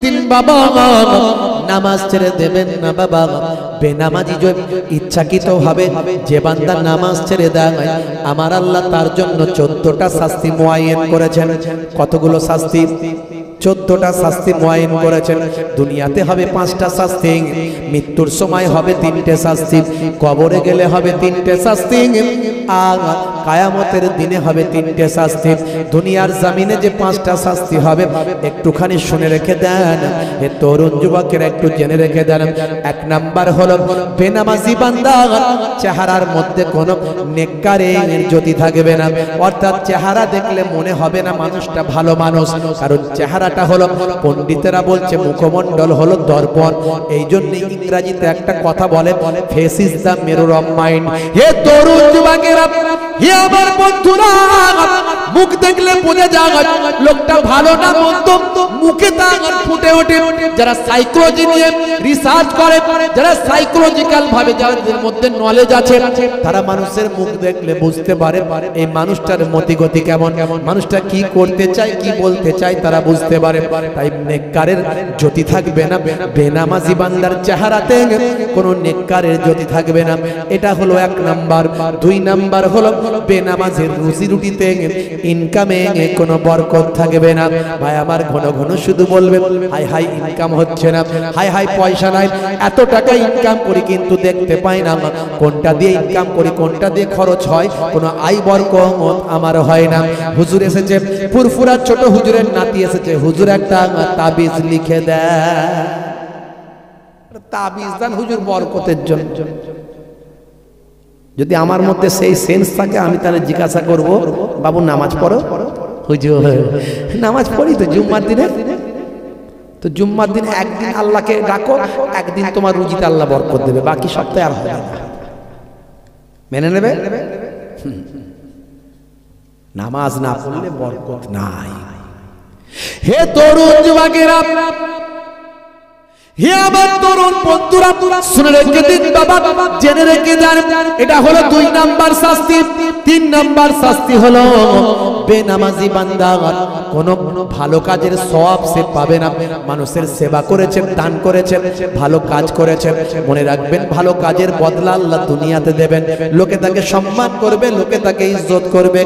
দিন বাবা নামাজ ছেড়ে দেবেন না বাবা। বেনামাজি ইচ্ছাকৃত ভাবে যে বান্দা নামাজ ছেড়ে দেয় আমার আল্লাহ তার জন্য 14টা শাস্তি মুআয়্যান করেছেন। কতগুলো শাস্তি? 14টা শাস্তি মুআয়্যান করেছেন। দুনিয়াতে হবে 5টা শাস্তি, মৃত্যুর সময় হবে 3টে শাস্তি, কবরে গেলে হবে 3টে শাস্তি, আর কিয়ামতের দিনে হবে 3টে শাস্তি। দুনিয়ার জমিনে যে 5টা শাস্তি হবে একটুখানি শুনে রেখে দেন, হে তরুণ যুবকেরা একটু জেনে রেখে দেন। 1 নাম্বার হলো বেনামাজি বান্দা চেহারার মধ্যে কোনো নেককারের জ্যোতি থাকবে না, অর্থাৎ চেহারা দেখলে মনে হবে না মানুষটা ভালো মানুষ, কারণ চেহারাটা হলো, পণ্ডিতেরা বলছে মুখমণ্ডল হলো দর্পণ। এই জন্য ইংরেজিতে একটা কথা বলে face is the mirror of mind. হে তরুণ যুবকেরা, হে আমার বন্ধুরা, মুখ দেখলে বোঝা যায় লোকটা ভালো না মন্দ, মুখে তা ফুটে ওঠে। যারা সাইকোলজি নিয়ে রিসার্চ করে, যারা সাইকোলজিক্যাল ভাবে যাদের মধ্যে নলেজ আছে, তারা মানুষের মুখ দেখলে বুঝতে পারে এই মানুষটার মতিগতি কেমন, মানুষটা কি করতে চায়, কি বলতে চায়, তারা বুঝতে পারে। তাই নেককারের জ্যোতি থাকবে না, বেনামাজি বান্দার চেহারাতে কোনো নেককারের জ্যোতি থাকবে না। এটা হলো 1 নাম্বার। 2 নাম্বার হলো বেনামাজের রুজি রুটিতে, ইনকামে কোনো বরকত থাকবে না। ভাই আমার ঘন ঘন শুধু বলবে হাই হাই ইনকাম হচ্ছে না, হাই হাই পয়সা নাই, এত টাকা ইনকাম করি কিন্তু দেখতে পাই না কোনটা দিয়ে ইনকাম করি, কোনটা দিয়ে খরচ হয়, কোনো আয় বরকত আমার হয় না। হুজুর এসেছে, ফুরফুরা ছোট হুজুরের নাতি এসেছে, হুজুর একটা তাবিজ লিখে দেয়, তাবিজ দান হুজুর বরকতের জন্য। যদি আমার মধ্যে সেই সেন্স থাকে আমি তাহলে জিজ্ঞাসা করব, বাবু নামাজ পড়ো? হুজুর নামাজ পড়ি তো জুম্মার দিনে। তো জুম্মার দিন একদিন আল্লাহকে ডাকো, একদিন তোমার রুজিতে আল্লাহ বরকত দেবে, বাকি সপ্তাহে আর হবে না। মেনে নেবে? নামাজ না পড়লে বরকত নাই। হে তরুণ যুবকেরা, হে আমার তরুণ বন্ধুরা, শুনে রেখে দিন বাবা, জেনে রেখে দেন, এটা হলো 2 নাম্বার শাস্তি। 3 নাম্বার শাস্তি হলো বেনামাজি বান্দা কোন ভালো কাজের সওয়াব সে পাবে না। মানুষের সেবা করেছেন, দান করেছেন, ভালো কাজ করেছেন, মনে রাখবেন ভালো কাজের বদলা আল্লাহ দুনিয়াতে দেবেন। লোকে তাকে সম্মান করবে, লোকে তাকে ইজ্জত করবে,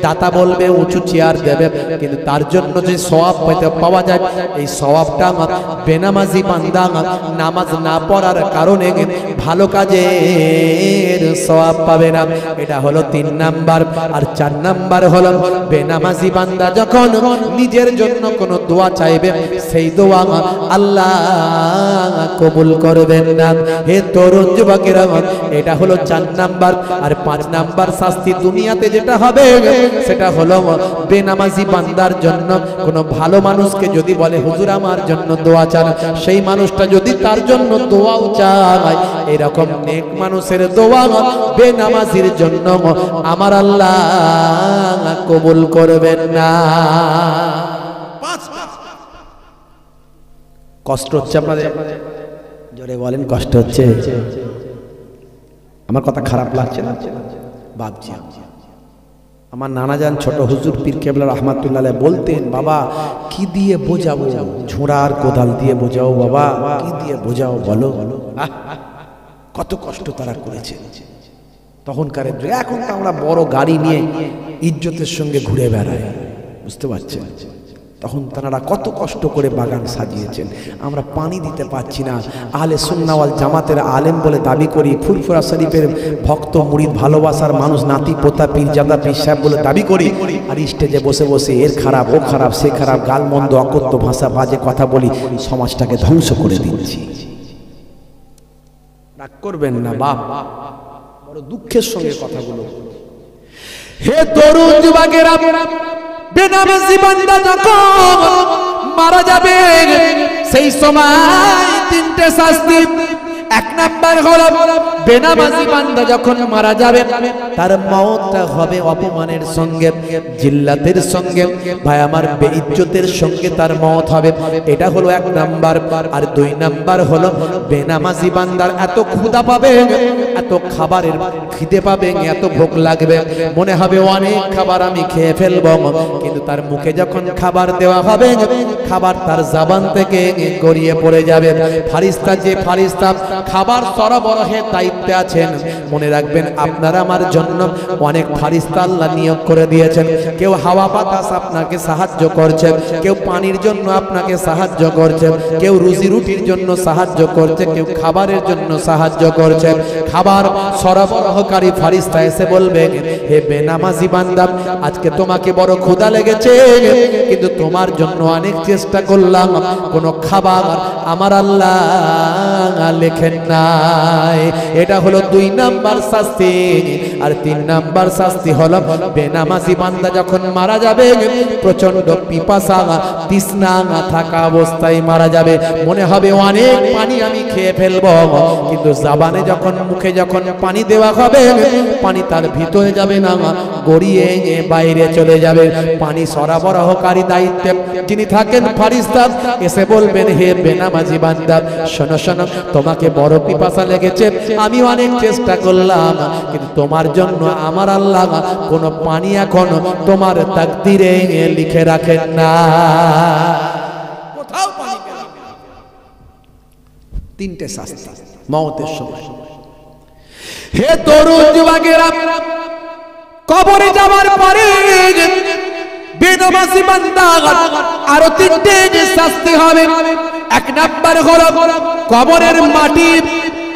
দাতা বলবে, উঁচু চেয়ার দেবে, কিন্তু তার জন্য যে সওয়াব পাওয়া যায় এই সওয়াবটা বেনামাজি বান্দা নামাজ না পড়ার কারণে ভালো কাজের সওয়াব পাবে না। এটা হলো 3 নাম্বার। আর 4 নাম্বার হলো বেনামাজি বান্দা যখন নিজের জন্য কোনো দোয়া চাইবে সেই দোয়া আল্লাহ কবুল করবেন না। হে তরুণ যুবকেরা, এটা হলো 4 নাম্বার। আর 5 নাম্বার শাস্তি দুনিয়াতে যেটা হবে সেটা হলো বেনামাজি বান্দার জন্য কোনো ভালো মানুষকে যদি বলে হুজুর আমার জন্য দোয়া চান, সেই মানুষটা যদি তার জন্য দোয়াও চায়, এরকম নেক মানুষের দোয়া বেনামাজির জন্য আমার আল্লাহ কবুল করবেন না। কষ্ট হচ্ছে আপনাদের? জোরে বলেন কষ্ট হচ্ছে? আমার কথা খারাপ লাগছে না? ভাবছি আমার নানাজান ছোট হুজুর পীর কেবলা রহমাতুল্লাহ আলাইহি বলতেন, বাবা কি দিয়ে বোঝাবো, ঝোড়ার কোদাল দিয়ে বোঝাও বাবা, কি দিয়ে বোঝাও বলো। কত কষ্ট তারা করেছে তখনকার। এখন তো আমরা বড় গাড়ি নিয়ে ইজ্জতের সঙ্গে ঘুরে বেড়াই, বুঝতে পারছেন? তখন তারা কত কষ্ট করে বাগান সাজিয়েছেন, আমরা পানি দিতে পারছি না। আহলে সুন্নাহ ওয়াল জামাতের আলেম বলে দাবি করি, ফুরফুরা শরীফের ভক্ত মুরিদ ভালোবাসার মানুষ, নাতি পোতা পীরজাদা পীর সাহেব বলে দাবি করি, আর স্টেজে বসে বসে এর খারাপ, ও খারাপ, সে খারাপ, গালমন্দ, অকথ্য ভাষা, বাজে কথা বলি, সমাজটাকে ধ্বংস করে দিচ্ছি। রাগ করবেন না বাপ, বড় দুঃখের সঙ্গে কথাগুলো। হে তরুণ যুবকেরা, বেনামাজি বান্দা যখন মারা যাবে সেই সময় 3টে শাস্তি। 1 নাম্বার হলো বেনামাজি বান্দা যখন মারা যাবে তার মওতটা হবে অপমানের সঙ্গে, জিল্লাতের সঙ্গে, ভাই আমার বেইজ্জতের সঙ্গে তার মওত হবে। এটা হলো এক নাম্বার। আর দুই নাম্বার হলো বেনামাজি বান্দার এত ক্ষুধা পাবে, এত খাবারের খিদে পাবে, এত ভোগ লাগবে, মনে হবে অনেক খাবার আমি খেয়ে ফেলবো, কিন্তু তার মুখে যখন খাবার দেওয়া হবে খাবার তার জবান থেকে গড়িয়ে পড়ে যাবে। ফারিস্তা, যে ফারিস্তা খাবার সরবরাহের দায়িত্বে আছেন, মনে রাখবেন আপনারা আমার জন্য অনেক ফারিস্তা আল্লাহ নিয়োগ করে দিয়েছেন। কেউ হাওয়া বাতাস আপনাকে সাহায্য করছে, কেউ পানির জন্য আপনাকে সাহায্য করছে, কেউ রুজি রুটির জন্য সাহায্য করছে, কেউ খাবারের জন্য সাহায্য করছে। খাবার সরবরাহকারী ফারিস্তা এসে বলবে, হে বেনামাজি বান্দা, আজকে তোমাকে বড় ক্ষুধা লেগেছে, কিন্তু তোমার জন্য অনেক চেষ্টা করলাম, কোনো খাবার আমার আল্লাহ লেখেন নাই। এটা হলো দুই নাম্বার শাস্তি। আর তিন নাম্বার শাস্তি হলো বেনামাজি বান্দা যখন মারা যাবে প্রচন্ড পিপাসা তৃষ্ণা থাকা অবস্থায় মারা যাবে, মনে হবে অনেক পানি আমি খেয়ে ফেলবো, কিন্তু জাবানে যখন, মুখে যখন পানি দেওয়া হবে পানি তার ভিতরে যাবে না, গড়িয়ে বাইরে চলে যাবে। পানি সরবরাহকারী দায়িত্বে যিনি থাকেন ফারিস্তা এসে বলবেন, হে বেনামাজি বান্দা, শোনো শোনো, তোমাকে বড় পিপাসা লেগেছে, আমি অনেক চেষ্টা করলাম, কিন্তু তোমার জন্য আমার আল্লাহ কোনো পানি এখন তোমার তাকদীরে লিখে রাখেন না। কোথাও পানি পেলাম না। তিনটে শাস্তি মওতের সময়। হে তরুণ যুবকেরা, কবরে যাওয়ার পরে বেনামাজি বান্দা আরো তিনটে শাস্তি হবে। এক নাম্বার হলো কবরের মাটি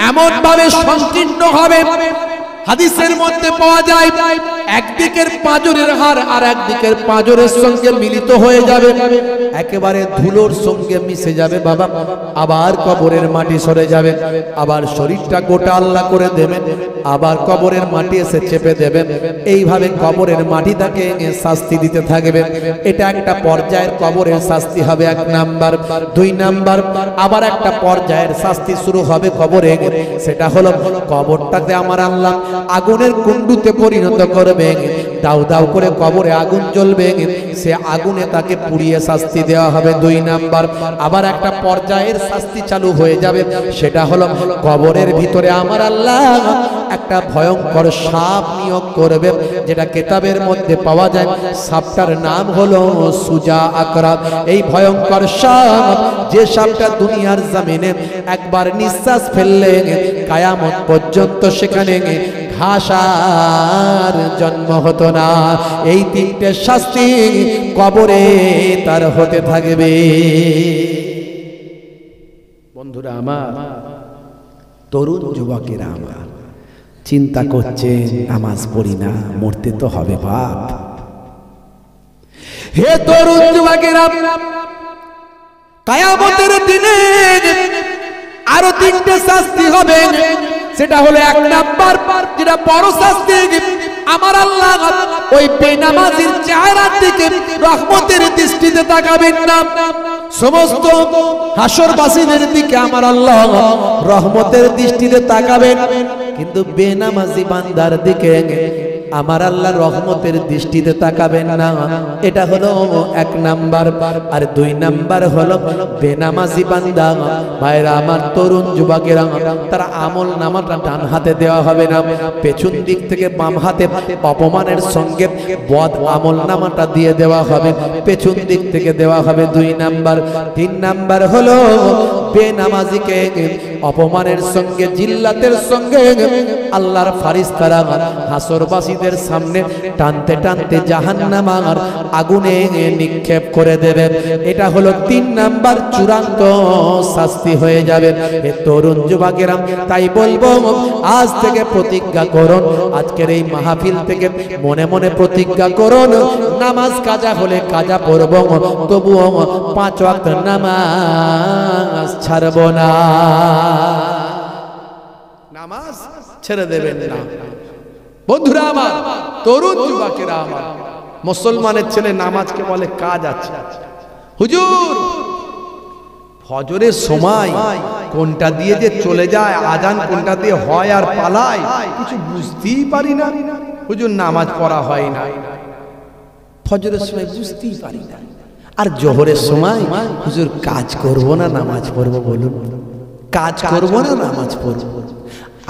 এমন ভাবে সংকীর্ণ হবে, হাদিসের মধ্যে পাওয়া যায় একদিকের পাঁজরের হাড় আর একদিকের পাঁজরের সঙ্গে মিলিত হয়ে যাবে, একেবারে ধুলোর সঙ্গে মিশে যাবে বাবা। আবার কবরের মাটি সরে যাবে, আবার শরীরটা গোটা আল্লাহ করে দেবেন, আবার কবরের মাটি এসে চেপে দেবেন। এইভাবে কবরের মাটি তাকে শাস্তি দিতে থাকবে। এটা একটা পর্যায়ের কবরের শাস্তি হবে এক নাম্বার। দুই নাম্বার আবার একটা পর্যায়ের শাস্তি শুরু হবে কবরে, সেটা হলো কবরটাতে আমার আল্লাহ আগুনের কুণ্ডুতে পরিণত করবে, দাউ দাউ করে কবরে আগুন জ্বলবে, সে আগুনে তাকে পুড়িয়ে শাস্তি দেওয়া হবে। দুই নাম্বার আবার একটা পর্যায়ের শাস্তি চালু হয়ে যাবে, সেটা হলো কবরের ভিতরে আমার আল্লাহ একটা ভয়ঙ্কর সাপ নিয়োগ করবে, যেটা কিতাবের মধ্যে পাওয়া যায়। সাপটার নাম হলো সুজা আকরাব। এই ভয়ঙ্কর সাপ, যে সাপটা দুনিয়ার জমিনে একবার নিঃশ্বাস ফেললে কিয়ামত পর্যন্ত সেখানে ঘাসার জন্ম হতো না। এই তিনটে শাস্তি কবরে তার হতে থাকবে। বন্ধুরা আমার, তরুণ যুবকেরা আমার, চিন্তা করছেন নামাজ পড়ি না, মরতে তো হবে বাপ। হে তরুণ যুবকেরা, কিয়ামতের দিনে আরো তিনটে শাস্তি হবে। সেটা হলো এক নাম্বার, যেটা বড় শাস্তি, আমার আল্লাহ ওই বেনামাজির চেহারার দিকে রহমতের দৃষ্টিতে তাকাবেন না। সমস্ত হাসরবাসীদের দিকে আমার আল্লাহ রহমতের দৃষ্টিতে তাকাবেন, কিন্তু বেনামাজি বান্দার দিকে আমার আল্লাহ রহমতের দৃষ্টিতে তাকাবেন না। এটা হলো এক নাম্বার। আর দুই নাম্বার হলো বেনামাজি বান্দা ভাইরা আমার, তরুণ যুবকেরা, তার আমল নামাটা ডান হাতে দেওয়া হবে না, পেছন দিক থেকে বাম হাতে অপমানের সঙ্গে বদ আমল নামাটা দিয়ে দেওয়া হবে, পেছন দিক থেকে দেওয়া হবে। দুই নাম্বার। তিন নাম্বার হলো বেনামাজিকে অপমানের সঙ্গে, জিল্লাতের সঙ্গে আল্লাহর ফারিস্তারা হাসরবাসীদের সামনে টানতে টানতে জাহান্নামের আগুনে নিক্ষেপ করে দেবেন। এটা হলো তিন নাম্বার চূড়ান্ত শাস্তি হয়ে যাবে। হে তরুণ যুবকেরা, তাই বলবো আজ থেকে প্রতিজ্ঞা করুন, আজকের এই মাহফিল থেকে মনে মনে প্রতিজ্ঞা করুন, নামাজ কাজা হলে কাজা পড়ব, তবুও 5 ওয়াক্ত নামাজ ছাড়ব না। নামাজ ছেড়ে দেবেন না। বন্ধুরা আমার, তরুণ যুবকেরা আমার, মুসলমানের ছেলে নামাজকে বলে কাজ আছে। হুজুর ফজরের সময় কোনটা দিয়ে যে চলে যায় আজান, কোনটা দিয়ে হয় আর পালায় কিছু বুঝতেই পারি না। হুজুর নামাজ পড়া হয় না, ফজরের সময় বুঝতেই পারি না, আর জোহরের সময় হুজুর কাজ করব না নামাজ পড়ব, বলুন কাজ করব না নামাজ পড়ব।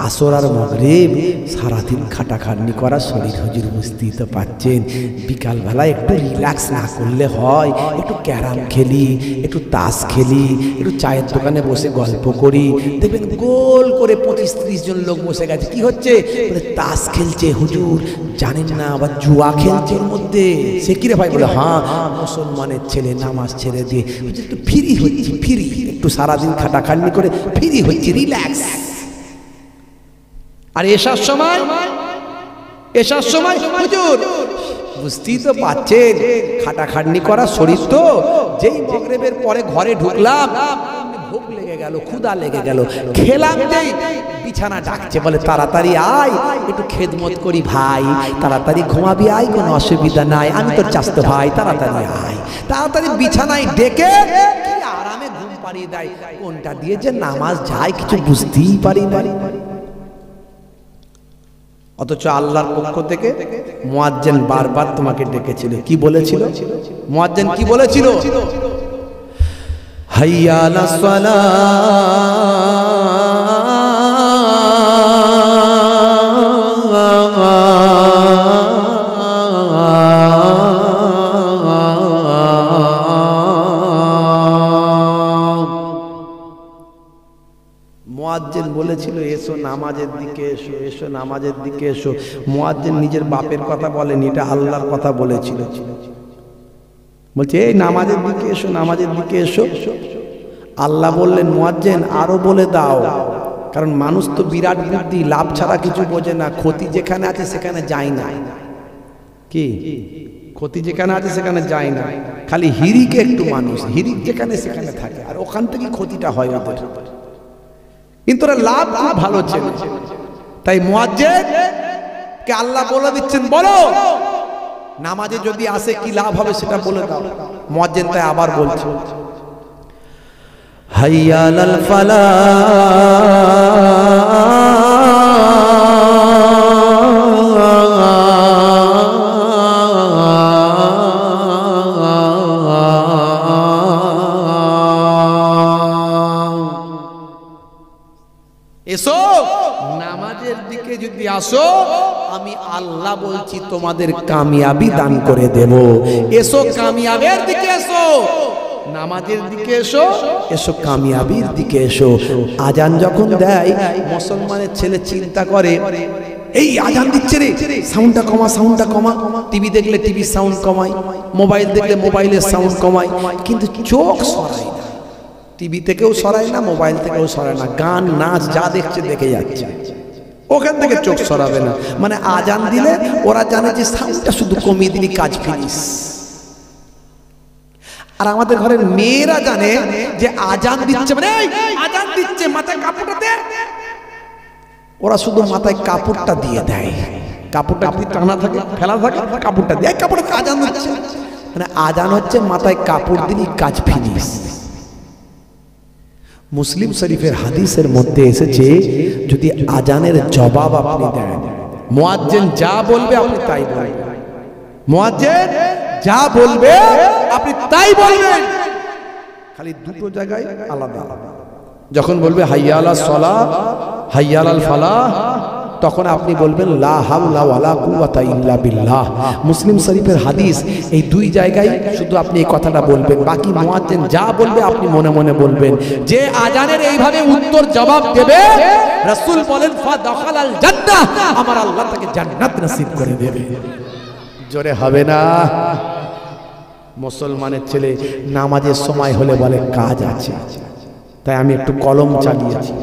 আসর আর মাগরিব সারাদিন খাটাখাটনি করা শরীর, হুজুর বুঝতেই তো পাচ্ছেন। বিকালবেলা একটু রিল্যাক্স না করলে হয়? একটু ক্যারাম খেলি, একটু তাস খেলি, একটু চায়ের দোকানে বসে গল্প করি, দেখবেন গোল করে 25-30 জন লোক বসে গেছে। কি হচ্ছে? বলে তাস খেলছে। হুজুর জানেন না আবার জুয়া খেলছে এর মধ্যে। সে কি রে ভাই? বলে হ্যাঁ, মুসলমানের ছেলে নামাজ ছেড়ে দিয়ে হুজুর একটু ফ্রি হচ্ছে, ফ্রি, একটু সারাদিন খাটাখাটনি করে ফ্রি হচ্ছে, রিল্যাক্স। আর এসার সময় হুজুর বুঝতেই তো পাচ্ছেন খাটাখাটনি করা শরীর তো। যেই মাগরিবের পরে ঘরে ঢুকলাম, ভোগ লেগে গেল, ক্ষুধা লেগে গেল, খেলাম, যেই বিছানা ডাকছে, বলে তাড়াতাড়ি আয় একটু খেদমত করি ভাই, তাড়াতাড়ি ঘুমাবি আয়, কোনো অসুবিধা নাই, আমি তোর চাচতো ভাই, তাড়াতাড়ি আয়। তাড়াতাড়ি বিছানায় ডেকে কি আরামে ঘুম পাড়িয়ে দেয়। কোনটা দিয়ে যে নামাজ যায় কিছু বুঝতেই পারি না। অথচ আল্লাহর পক্ষ থেকে মুয়াজ্জিন বারবার তোমাকে ডেকেছিল। কি বলেছিল মুয়াজ্জিন? কি বলেছিল? হাইয়া আলাস সালাহ, মুয়াজ্জিন বলেছিল এসো নামাজের দিকে এসো, এসো নামাজের দিকে এসো। মুয়াজ্জিন নিজের বাপের কথা বলেনি, এটা আল্লাহর কথা বলেছিল। বলছে এই নামাজের দিকে এসো, নামাজের দিকে এসো। আল্লাহ বললেন মুয়াজ্জিন আরো বলে দাও, কারণ মানুষ তো বিরাট বুদ্ধি, লাভ ছাড়া কিছু বোঝে না। ক্ষতি যেখানে আছে সেখানে যায় না। কি ক্ষতি যেখানে আছে সেখানে যায় না, খালি হিরিকে একটু মানুষ, হিরিক যেখানে সেখানে থাকে, আর ওখান থেকে ক্ষতিটা হয় ওদের। কিন্তু ওরা লাভ খুব ভালো ছিল। তাই মুয়াজ্জিন কে আল্লাহ বলে দিচ্ছেন, বলো নামাজে যদি আসে কি লাভ হবে সেটা বলে দাও। মুয়াজ্জিন তাই আবার বলছে হাইয়া আলাল এসো নামাজের দিকে যদি আসো, আমি আল্লাহ বলছি তোমাদের কামিয়াবি দান করে দেব। এসো কামিয়াবের দিকে এসো, নামাজের দিকে এসো, এসো কামিয়াবির দিকে এসো। আজান যখন দেয় মুসলমানের ছেলে চিন্তা করে এই আজান দিচ্ছে রে, সাউন্ডটা কমা, সাউন্ডটা কমা। টিভি দেখলে টিভির সাউন্ড কমায়, মোবাইল দেখলে মোবাইলের সাউন্ড কমায়, কিন্তু চোখ সরায় না। টিভি থেকেও সরায় না, মোবাইল থেকেও সরায় না, গান নাচ যা দেখছে দেখে যাচ্ছে, ওখান থেকে চোখ সরাবে না। মানে আজান দিলে ওরা জানে যে সাউন্ডটা শুধু কমিয়ে দিলি কাজ ফিনিশ। আর আমাদের ঘরের মেয়েরা জানে যে আজান দিচ্ছে মানে আজান দিচ্ছে, মাথায় কাপড়টা দে, ওরা শুধু মাথায় কাপড়টা দিয়ে দেয়। কাপড়টা যদি টানা থাকে, ফেলা থাকে, কাপড়টা দিয়ে কাপড়ে আজান দিচ্ছে, মানে আজান হচ্ছে মাথায় কাপড় দিলি কাজ ফিনিশ। মুসলিম শরীফের হাদিসের মধ্যে এসেছে যদি আজানের জবাব আপনি দেন, মুয়াজ্জিন যা বলবে আপনি তাই বলবেন। মুয়াজ্জিন যা বলবে আপনি তাই বলবেন, খালি দুটো জায়গায় আলাদা। যখন বলবে হাইয়া আলাস সালাহ, হাইয়া আলাল ফালাহ, তখন আপনি বলবেন লা হাওলা ওয়ালা কুওয়াতা ইল্লা বিল্লাহ। মুসলিম শরীফের হাদিস, এই দুই জায়গায় শুধু আপনি এই কথাটা বলবেন, বাকি মুয়াজ্জিন যা বলবে আপনি মনে মনে বলবেন। যে আজানের এইভাবে উত্তর জবাব দেবে, রাসূল বলেন ফা দাখালাল জান্নাহ, আমার আল্লাহ তাকে জান্নাত নসিব করে দেবে। জোরে হবে না? মুসলমানের ছেলে নামাজের সময় হলে বলে কাজ আছে, তাই আমি একটু কলম চালিয়েছি।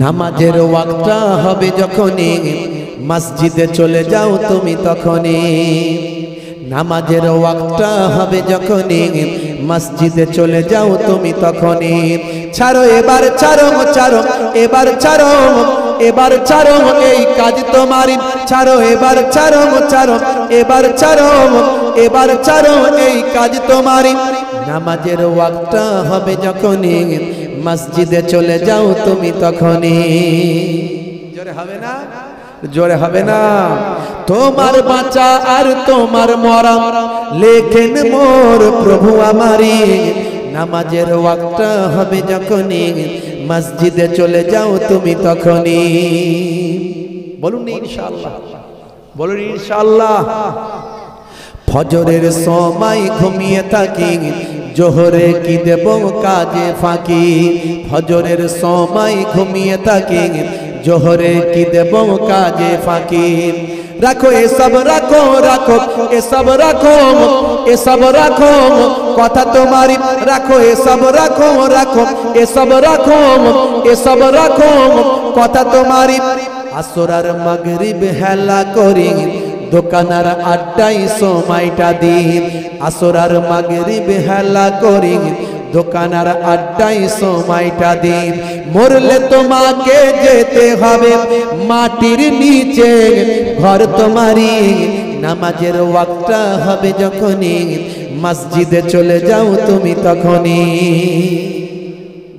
নামাজের ওয়াক্তটা হবে যখনই, মসজিদে চলে যাও তুমি তখনই। নামাজের ওয়াক্তটা হবে যখনই, মসজিদে চলে যাও তুমি তখনই। ছাড়ো এবার ছাড়ো, ছাড়ো এবার ছাড়ো, এবার ছাড়ো এই কাজ তোমারই। ছাড়ো এবার ছাড়ো, ছাড়ো এবার ছাড়ো, এবার ছাড়ো এই কাজ তোমারই। নামাজের ওয়াক্তটা হবে যখনই, মসজিদে চলে যাও তুমি তখনই। জোরে হবে না? জোরে হবে না? তোমার বাঁচা আর তোমার মরা লেখেন মোর প্রভু আমারি। নামাজের ওয়াক্ত হবে যখনই মসজিদে চলে যাও তুমি তখনই। বলুন ইনশাআল্লাহ, বলুন ইনশাআল্লাহ। ফজরের সময় ঘুমিয়ে থাকি, জোহরে কি দেব কাজে ফাঁকি। ফজরের সময় ঘুমিয়ে থাকি, জোহরে কি দেব কাজে ফাঁকি। রাখো এসব রাখো, রাখো এসব রাখো, এসব রাখো কথা তোমারি। রাখো এসব রাখো, রাখো এসব রাখো, এসব রাখো কথা তোমারি। আসরার মাগরিব হেলা করি, দোকানার আড্ডাই সময়টা দিন। আসরার মাগরিব হেলা করি, দোকানার আড্ডাই সময়টা দিন। মরলে তোমাকে যেতে হবে মাটির নিচে, ঘর তোমারই। নামাজের ওয়াক্তটা হবে যখনই মসজিদে চলে যাও তুমি তখনই।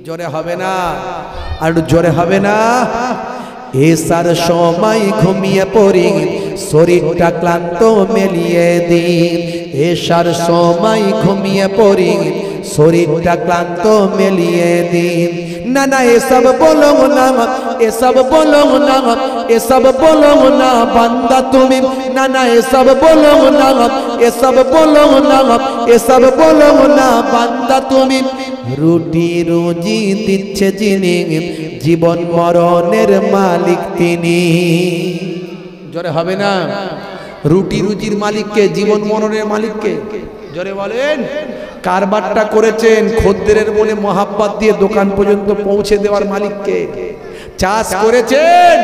জোরে হবে না? আর জোরে হবে না? এসার সময় ঘুমিয়ে পড়ি, শরীরটা ক্লান্ত মেলিয়ে দিন। এসার সময় ঘুমিয়ে পড়ি, শরীরটা ক্লান্ত মেলিয়ে দিন। না না এসব বলো না, এসব বলো না, এসব বলো না বান্দা তুমি। না না এসব বলো না, এসব বলো না, এসব বলো না বান্দা তুমি। রুটি রুজি দিচ্ছে যিনি, জীবন মরণের মালিক তিনি। জোরে হবে না? রুটি রুজির মালিককে, জীবন মরণের মালিককে। জোরে বলেন। কারবারটা করেছেন খদ্দেরের মনে মহাব্বত দিয়ে দোকান পর্যন্ত পৌঁছে দেওয়ার মালিককে। চাষ করেছেন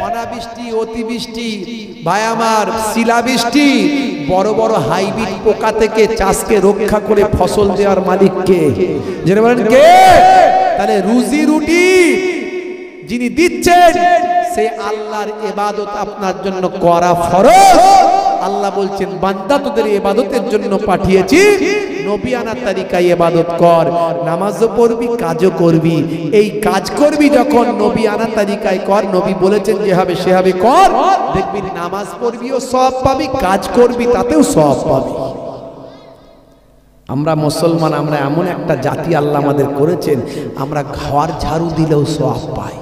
অনাবৃষ্টি অতিবৃষ্টি, ভাই আমার শিলাবৃষ্টি, বড় বড় হাইব্রিড পোকা থেকে চাষকে রক্ষা করে ফসল দেওয়ার মালিককে। জেনে বলেন কে? তাহলে রুজি রুটি যিনি দিচ্ছেন সেই আল্লাহর ইবাদত আপনার জন্য করা ফরজ। আল্লাহ বলছেন বান্দা তোদের ইবাদতের জন্য পাঠিয়েছি, নবী আনা তরিকায় ইবাদত কর। নামাজও পড়বি, কাজও করবি। এই কাজ করবি যখন নবী আনা তরিকায় কর। নবী বলেছেন যেভাবে সেভাবে কর, দেখবি নামাজ পড়বিও সওয়াব পাবি, কাজ করবি তাতেও সওয়াব পাবি। আমরা মুসলমান, আমরা এমন একটা জাতি আল্লাহ আমাদের করেছেন, আমরা ঘর ঝাড়ু দিলেও সওয়াব পাই,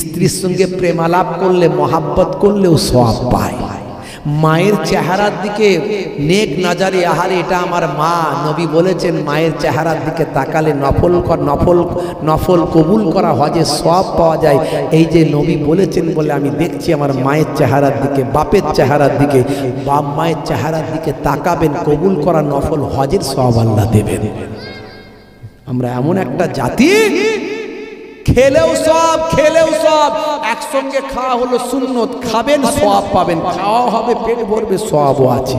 স্ত্রীর সঙ্গে প্রেমালাপ করলে মহাব্বত করলেও সওয়াব পাই। মায়ের চেহারার দিকে নেক নজরে, আহারে এটা আমার মা। নবী বলেছেন মায়ের চেহারার দিকে তাকালে নফল কবুল করা হজে সওয়াব পাওয়া যায়। এই যে নবী বলেছেন বলে আমি দেখছি আমার মায়ের চেহারার দিকে, বাপের চেহারার দিকে। বাপ মায়ের চেহারার দিকে তাকাবেন, কবুল করা নফল হজের সওয়াব আল্লাহ দেবেন। আমরা এমন একটা জাতি, খেলেও সব, খেলেও সব। একসঙ্গে খাওয়া হলো সুন্নত, খাবেন সওয়াব পাবেন, খাওয়া হবে পেট ভরবে, সওয়াবও আছে।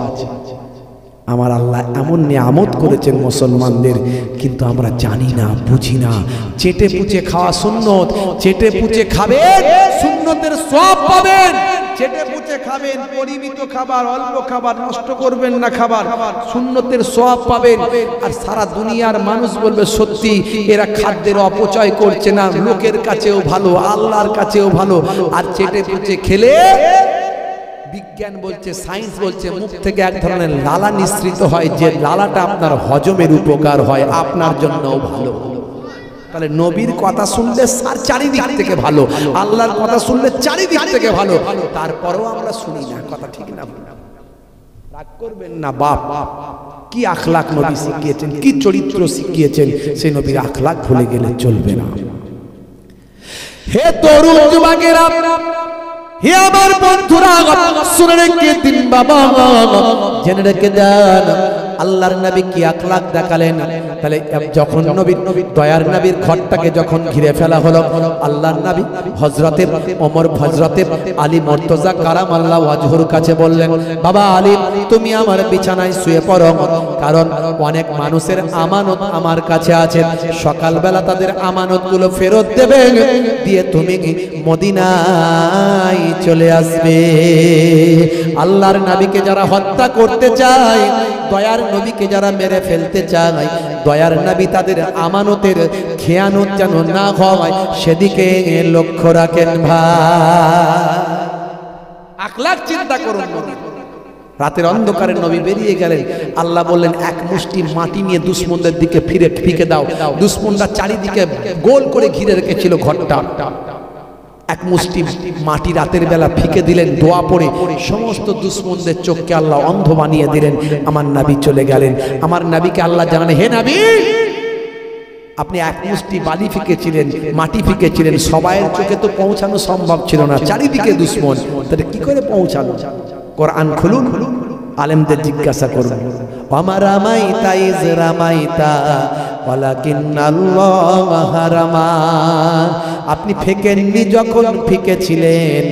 আমার আল্লাহ এমন নিয়ামত করেছেন মুসলমানদের, কিন্তু আমরা জানি না, বুঝি না। চেটে পুচে খাওয়া সুন্নত, চেটে পুচে খাবেন সুন্নতের সওয়াব পাবেন। চেটে পুচে খাবেন, পরিমিত খাবার, অল্প খাবার, নষ্ট করবেন না খাবার, সুন্নতের সওয়াব পাবেন। আর সারা দুনিয়ার মানুষ বলবে সত্যি এরা খাদ্যের অপচয় করছে না, লোকের কাছেও ভালো, আল্লাহর কাছেও ভালো। আর চেটে পুচে খেলে বিজ্ঞান বলছে, সায়েন্স বলছে, মুখ থেকে এক ধরনের লালা নিঃসৃত হয়, যে লালাটা আপনার হজমের উপকার হয়, আপনার জন্যও ভালো। তাহলে নবীর কথা শুনলে চারিদিক থেকে ভালো, আল্লাহর কথা শুনলে চারিদিক থেকে ভালো। তারপরেও আমরা শুনি না, কথা ঠিক না? রাগ করবেন না বাপ, কি আখলাক নবী শিখিয়েছেন, কি চরিত্র শিখিয়েছেন, সেই নবীর আখলাক ভুলে গেলে চলবে না। হে তরুণ যুবকেরা, হে আমার বন্ধুরা, শুনে রেখে দিন বাবা, জেনে রেখে দেন আল্লাহর নবী কি আখলাক দেখালেন। তাহলে যখন নবী, দয়ার নবীর ঘরটাকে যখন ঘিরে ফেলা হলো, আল্লাহর নবী হযরতে ওমর, হযরতে আলী মুর্তজা কারামাল্লাহু ওয়াজহুর কাছে বললেন, বাবা আলী তুমি আমার বিছানায় শুয়ে পড়ো, কারণ অনেক মানুষের আমানত আমার কাছে আছে, সকালবেলা তাদের আমানতগুলো ফেরত দেবে, দিয়ে তুমি মদিনায় চলে আসবে। আল্লাহর নবীকে যারা হত্যা করতে চায়, দয়ার নবীকে যারা মেরে ফেলতে চায়, দয়ার নবী তাদের আমানতের খেয়ানত যেন না হয় সেদিকে লক্ষ্য রাখেন ভাই। আখলাক চিন্তা করুন। রাতের অন্ধকারে নবী বেরিয়ে গেলেন, আল্লাহ বললেন এক মুষ্টি মাটি নিয়ে দুশমনদের দিকে ফিকে দাও। দুশমনরা চারিদিকে গোল করে ঘিরে রেখেছিল ঘরটা। এক মুষ্টি মাটি রাতের বেলা ফিকে দিলেন, দোয়া পড়ে সমস্ত দুশমনদের চোখকে আল্লাহ অন্ধ বানিয়ে দিলেন। আমার নবী চলে গেলেন। আমার নবীকে আল্লাহ জানালেন, হে নবী, আপনি এক মুষ্টি বালি ফিকেছিলেন, মাটি ফিকেছিলেন, সবাইয়ের চোখে তো পৌঁছানো সম্ভব ছিল না, চারিদিকে দুশমন, তাহলে কি করে পৌঁছালো? কোরআন খুলুন, আলেমদের জিজ্ঞাসা করুন। আমার রামাইতা ইজ রামাইতা ওয়ালাকিন্নাল্লাহ রামা। আপনি ফেকেননি যখন ফিকেছিলেন,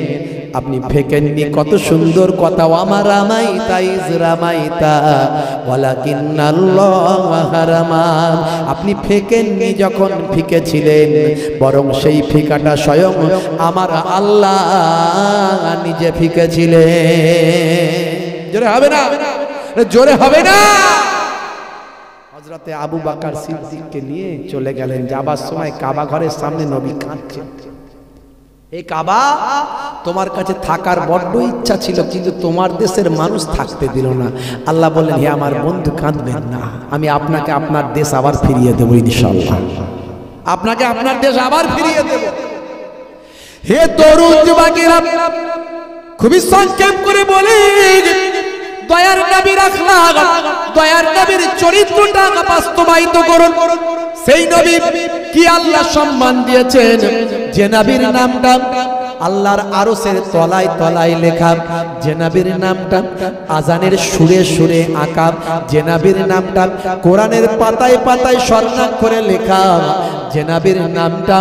আপনি ফেকেননি, কত সুন্দর কথা। আমার রামাইতা ইজ রামাইতা ওয়ালাকিন্নাল্লাহ রামা। আপনি ফেকেননি যখন ফিকেছিলেন, বরং সেই ফিকাটা স্বয়ং আমার আল্লাহ নিজে ফিকেছিলেন। জোরে হবে না? জোরে হবে না? হযরতে আবু বকর সিদ্দিককে নিয়ে চলে গেলেন। যাবার সময় কাবা ঘরের সামনে নবী কাঁদছেন, এই কাবা, তোমার কাছে থাকার বড্ড ইচ্ছা ছিল, কিন্তু তোমার দেশের মানুষ থাকতে দিল না। আল্লাহ বললেন, হে আমার বন্ধু, কাঁদবেন না, আমি আপনাকে আপনার দেশ আবার ফিরিয়ে দেবো ইনশাআল্লাহ। আপনাকে আপনার দেশ আবার ফিরিয়ে দেব। হে তরুণ যুবকেরা, খুবই সংক্ষেপ করে বলি, দয়ার নবীর আখলাক, দয়ার নবীর চরিত্রটা বাস্তবায়িত করুন। সেই নবী কি আল্লাহ সম্মান দিয়েছেন, যে নবীর নামটা আল্লাহর আরশের তলায় তলায় লেখা, যে নবীর নামটা আজানের সুরে সুরে আঁকা, যে নবীর নামটা কোরআনের পাতায় পাতায় স্বর্ণাক্ষরে লেখা, যে নবীর নামটা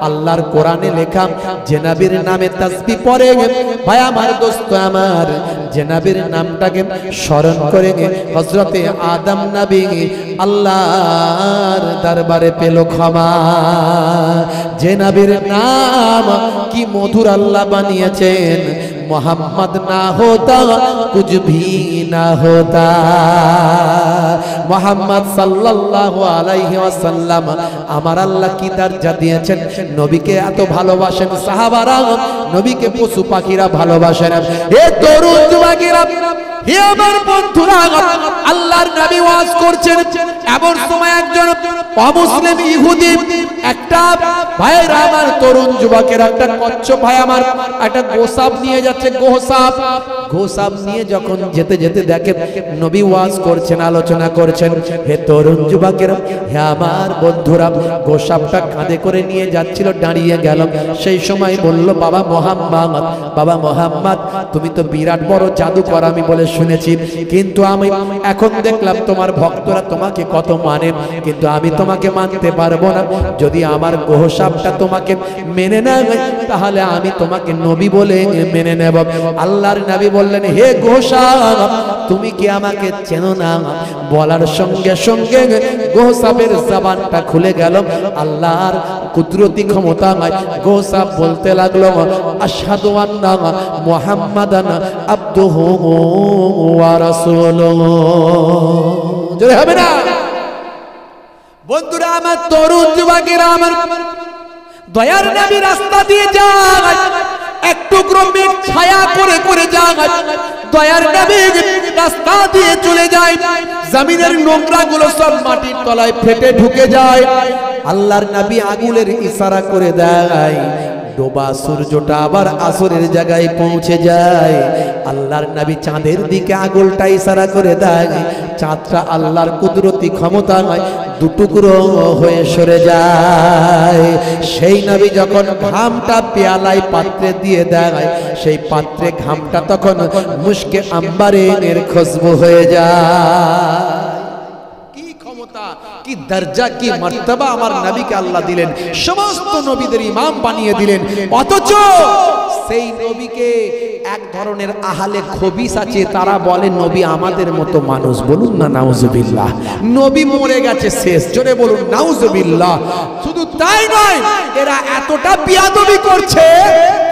আল্লাহর কোরআনে লেখা, যে নবীর নামে তাসবিহ পড়ে ভাই আমার দোস্ত আমার, যে নবীর নামটাকে স্মরণ করে হযরতে আদম নবী আল্লাহর দরবারে পেল ক্ষমা। যে নবীর নাম কি মধুর আল্লাহ বানিয়েছেন, मोहम्मद ना होता कुछ भी ना होता। मोहम्मद सल्लल्लाहु अलैहि वसल्लम আমার আল্লাহ কি দরজা দিয়েছেন, নবীকে এত ভালোবাসেন সাহাবারা, নবীকে পশু পাখিরা ভালোবাসেন। এ তরুণ যুবকেরা, হে আমার বন্ধুরা, আল্লাহর নবী ওয়াজ করছেন, এমন সময় একজন অমুসলিম ইহুদি একটা ভাইয়ের, আমার তরুণ যুবকের একটা কচ্ছপ ভাই আমার একটা গোসাপ নিয়ে যাচ্ছে, গোসাপ নিয়ে যখন যেতে যেতে দেখে নবী ওয়াজ করছেন, আলোচনা করছেন। হে তরুণ যুবকের, হে আমার বন্ধুরা, গোসাপটা কাঁধে করে নিয়ে যাচ্ছিল, দাঁড়িয়ে গেল। সেই সময় বলল, বাবা মোহাম্মদ, বাবা মোহাম্মদ, তুমি তো বিরাট বড় জাদুকর আমি বলে শুনেছি, কিন্তু আমি এখন দেখলাম তোমার ভক্তরা তোমাকে কত মানে, কিন্তু আমি তোমাকে মানতে পারবো না। যদি আমার গোসাপটা তোমাকে মেনে নেয়, তাহলে আমি তোমাকে নবী বলে মেনে নেব। আল্লাহর নবী বললেন, হে গোসাপ, তুমি কি আমাকে চেনো না? বলার সঙ্গে সঙ্গে গোসাপের জবানটা খুলে গেল। আল্লাহর কুদরতি ক্ষমতা, গোসাপ বলতে লাগলো, আশহাদু আন্না মুহাম্মাদান আবদুহু ওয়া রাসূলুহু। জোরে হবে না? বন্ধুরা আমার, তরুণ যুবকেরা আমার, দয়ার নবী রাস্তা দিয়ে যায়, এক টুকরো মেঘ ছায়া করে করে যায়, দয়ার নবী রাস্তা দিয়ে চলে যায়, জমিনের নোংরা গুলো সব মাটির তলায় ফেটে ঢুকে যায়। আল্লাহর নবী আগুনের ইশারা করে দেয়, ডোবা সূর্যটা আবার আসরের জায়গায় পৌঁছে যায়। আল্লাহর নবী চাঁদের দিকে আঙুলটা ইশারা করে দেয়, চাঁদটা আল্লাহর কুদরতি ক্ষমতা নয় দুটুকরো হয়ে সরে যায়। সেই নবী যখন ঘামটা পেয়ালায় পাত্রে দিয়ে দেয়, সেই পাত্রে ঘামটা তখন মুশকে আম্বারের খুশবু হয়ে যায়। কি দরজা, কি মর্তবা আমার নবীকে আল্লাহ দিলেন, সমস্ত নবীদের ইমাম বানিয়ে দিলেন। অথচ সেই নবীকে এক ধরনের আহলে খবিস আছে, তারা বলে নবী আমাদের মতো মানুষ। বলুন না নাউজুবিল্লাহ। নবী মরে গেছে শেষ, জোরে বলুন নাউজুবিল্লাহ। শুধু তাই নয়, এরা এতটা বিয়াদবি করছে,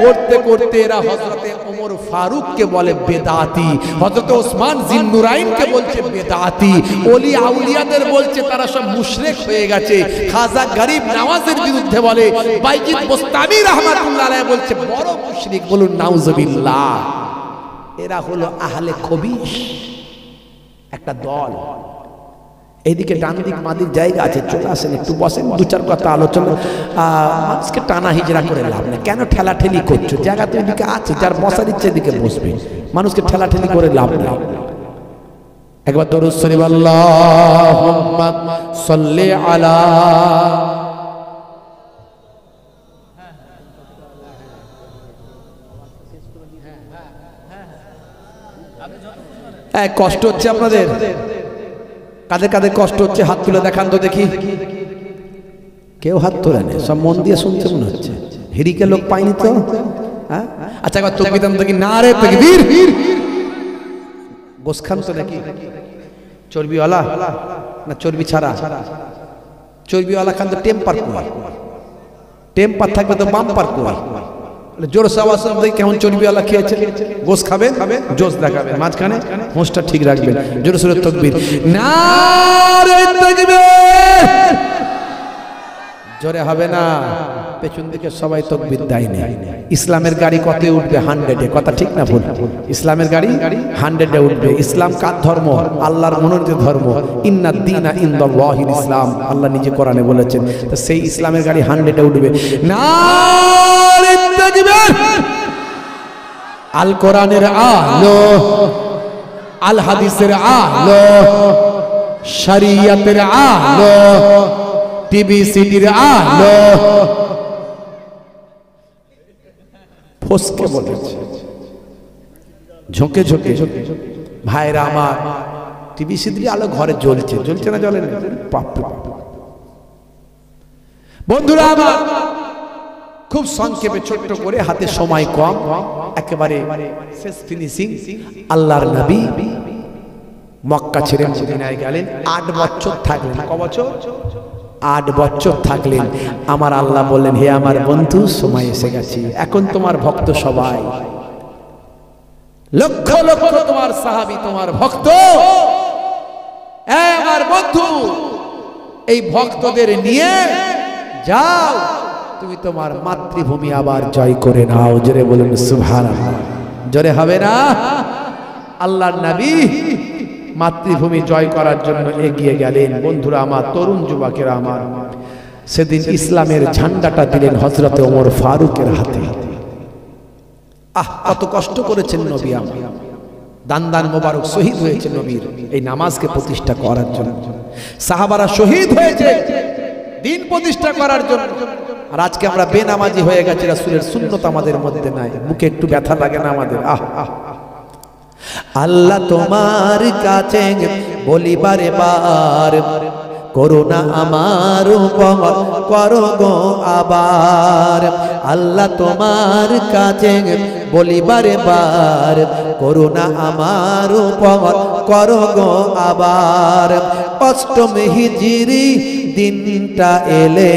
করতে করতে এরা হযরতে ওমর ফারুককে বলে বেদাতি, হযরত ওসমান জিন্নুরাইনকে বলছে বেদাতি, ওলি আউলিয়াদের বলছে তারা সব মুশরিক হয়ে গেছে। খাজা গরিব নওয়াজের বিরুদ্ধে বলে, বাইজিদ বোস্তামি রাহমাতুল্লাহ আলাইহি বলছে বড় মুশরিক। বলুন নাউজুবিল্লাহ। এরা হলো আহলে খবিশ, একটা দল। এইদিকে ডান দিক মাদিক জায়গা আছে, চলে আসেন একটু বসেন, দু চার কথা আলোচনা। মানুষকে টানা হিজড়া করে লাভ নেই। কেন ঠেলাঠেলি করছো? জায়গা তো এদিকে আছে, যার বসার ইচ্ছে এদিকে বসবে। মানুষকে ঠেলাঠেলি করে লাভ নেই। একবার দরুদ শরীফ আল্লাহুম্মা সাল্লি আলা। কষ্ট হচ্ছে আপনাদের? কাদের কাদের কষ্ট হচ্ছে হাত তুলে দেখান তো দেখি। কেউ হাত তোলে না, সব মন দিয়ে শুনছে মনে হচ্ছে। হিরিকে লোক পাইনি তো। হ্যাঁ, আচ্ছা একবার তাকবীর দান দেখি। নারে তাকবীর। গোস খান তো নাকি? চর্বিওয়ালা না চর্বি ছাড়া? চর্বিওয়ালা খান তো টেম্পার কই? টেম্পার থাকবে তো বাম্পার কই? জোর আওয়াজ দেখি কেমন চর্বিওয়ালা খেয়েছে। গোস খাবেন, জোশ দেখাবেন, মাঝখানে হোঁচটা ঠিক রাখবেন। জোরে সোরে তাকবীর। নারে তাকবীর। জোরে হবে না, পেছন দিকে সবাই তাকবীর দেয় না। ইসলামের গাড়ি কতে উঠবে? 100-এ। কথা ঠিক না ভুল? ইসলামের গাড়ি 100-এ উঠবে। ইসলাম কার ধর্ম? আল্লাহর মনোনীত ধর্ম। ইন্নাদ দীনা ইনদাল্লাহিল ইসলাম, আল্লাহ নিজে কোরআনে বলেছেন। তো সেই ইসলামের গাড়ি 100-এ উঠবে। নারে তাকবীর। আল কোরআনের আলো, আল হাদিসের আলো, শরীয়তের আলো, টিভি সিটির আলো। ফসকে বলেছে, ঝোঁকে ঝোঁকে। ভাইরা আমার, টিভি সিটির আলো ঘরে জ্বলছে, জ্বলছে না জ্বলে না? বন্ধুরা আমার, খুব সংক্ষেপে ছোট্ট করে, হাতে সময় কম, একেবারে শেষ ফিনিশিং। আল্লাহর নবী মক্কা ছেড়ে মদিনায় গেলেন। 8 বছর থাকলেন। ক বছর? 8 বছর থাকলেন। আমার আল্লাহ বললেন, হে আমার বন্ধু, সময় এসে গেছে। এখন তোমার ভক্ত সবাই, লক্ষ লক্ষ তোমার সাহাবী, তোমার ভক্ত, আমার বন্ধু, এই ভক্তদের নিয়ে যাও, তুমি তোমার মাতৃভূমি আবার জয় করে নাও। জোরে বলুন সুবহানাল্লাহ। জোরে হবে না? আল্লাহর নবী মাতৃভূমি জয় করার জন্য এগিয়ে গেলেন। বন্ধুরা আমার, তরুণ যুবকেরা আমার, সেদিন ইসলামের ঝান্ডাটা দিলেন হযরত ওমর ফারুকের হাতে। কত কষ্ট করেছেন নবী আমার। দান মোবারক শহীদ হয়েছে নবীর এই নামাজকে প্রতিষ্ঠা করার জন্য। সাহাবারা শহীদ হয়েছে দিন প্রতিষ্ঠা করার জন্য। আর আজকে আমরা বেনামাজি হয়ে গেছি, রাসূলের সুন্নাত আমাদের মধ্যে নাই। মুখে একটু ব্যথা লাগে না আমাদের? আল্লাহ তোমার কাছে বলি বারে বার, করোনা আমার উপর করো গো আবার। আল্লাহ তোমার কাছে বলি বারে বার, করোনা আমার উপর করো গো আবার। অষ্টম হিজরি দিনটা এলে,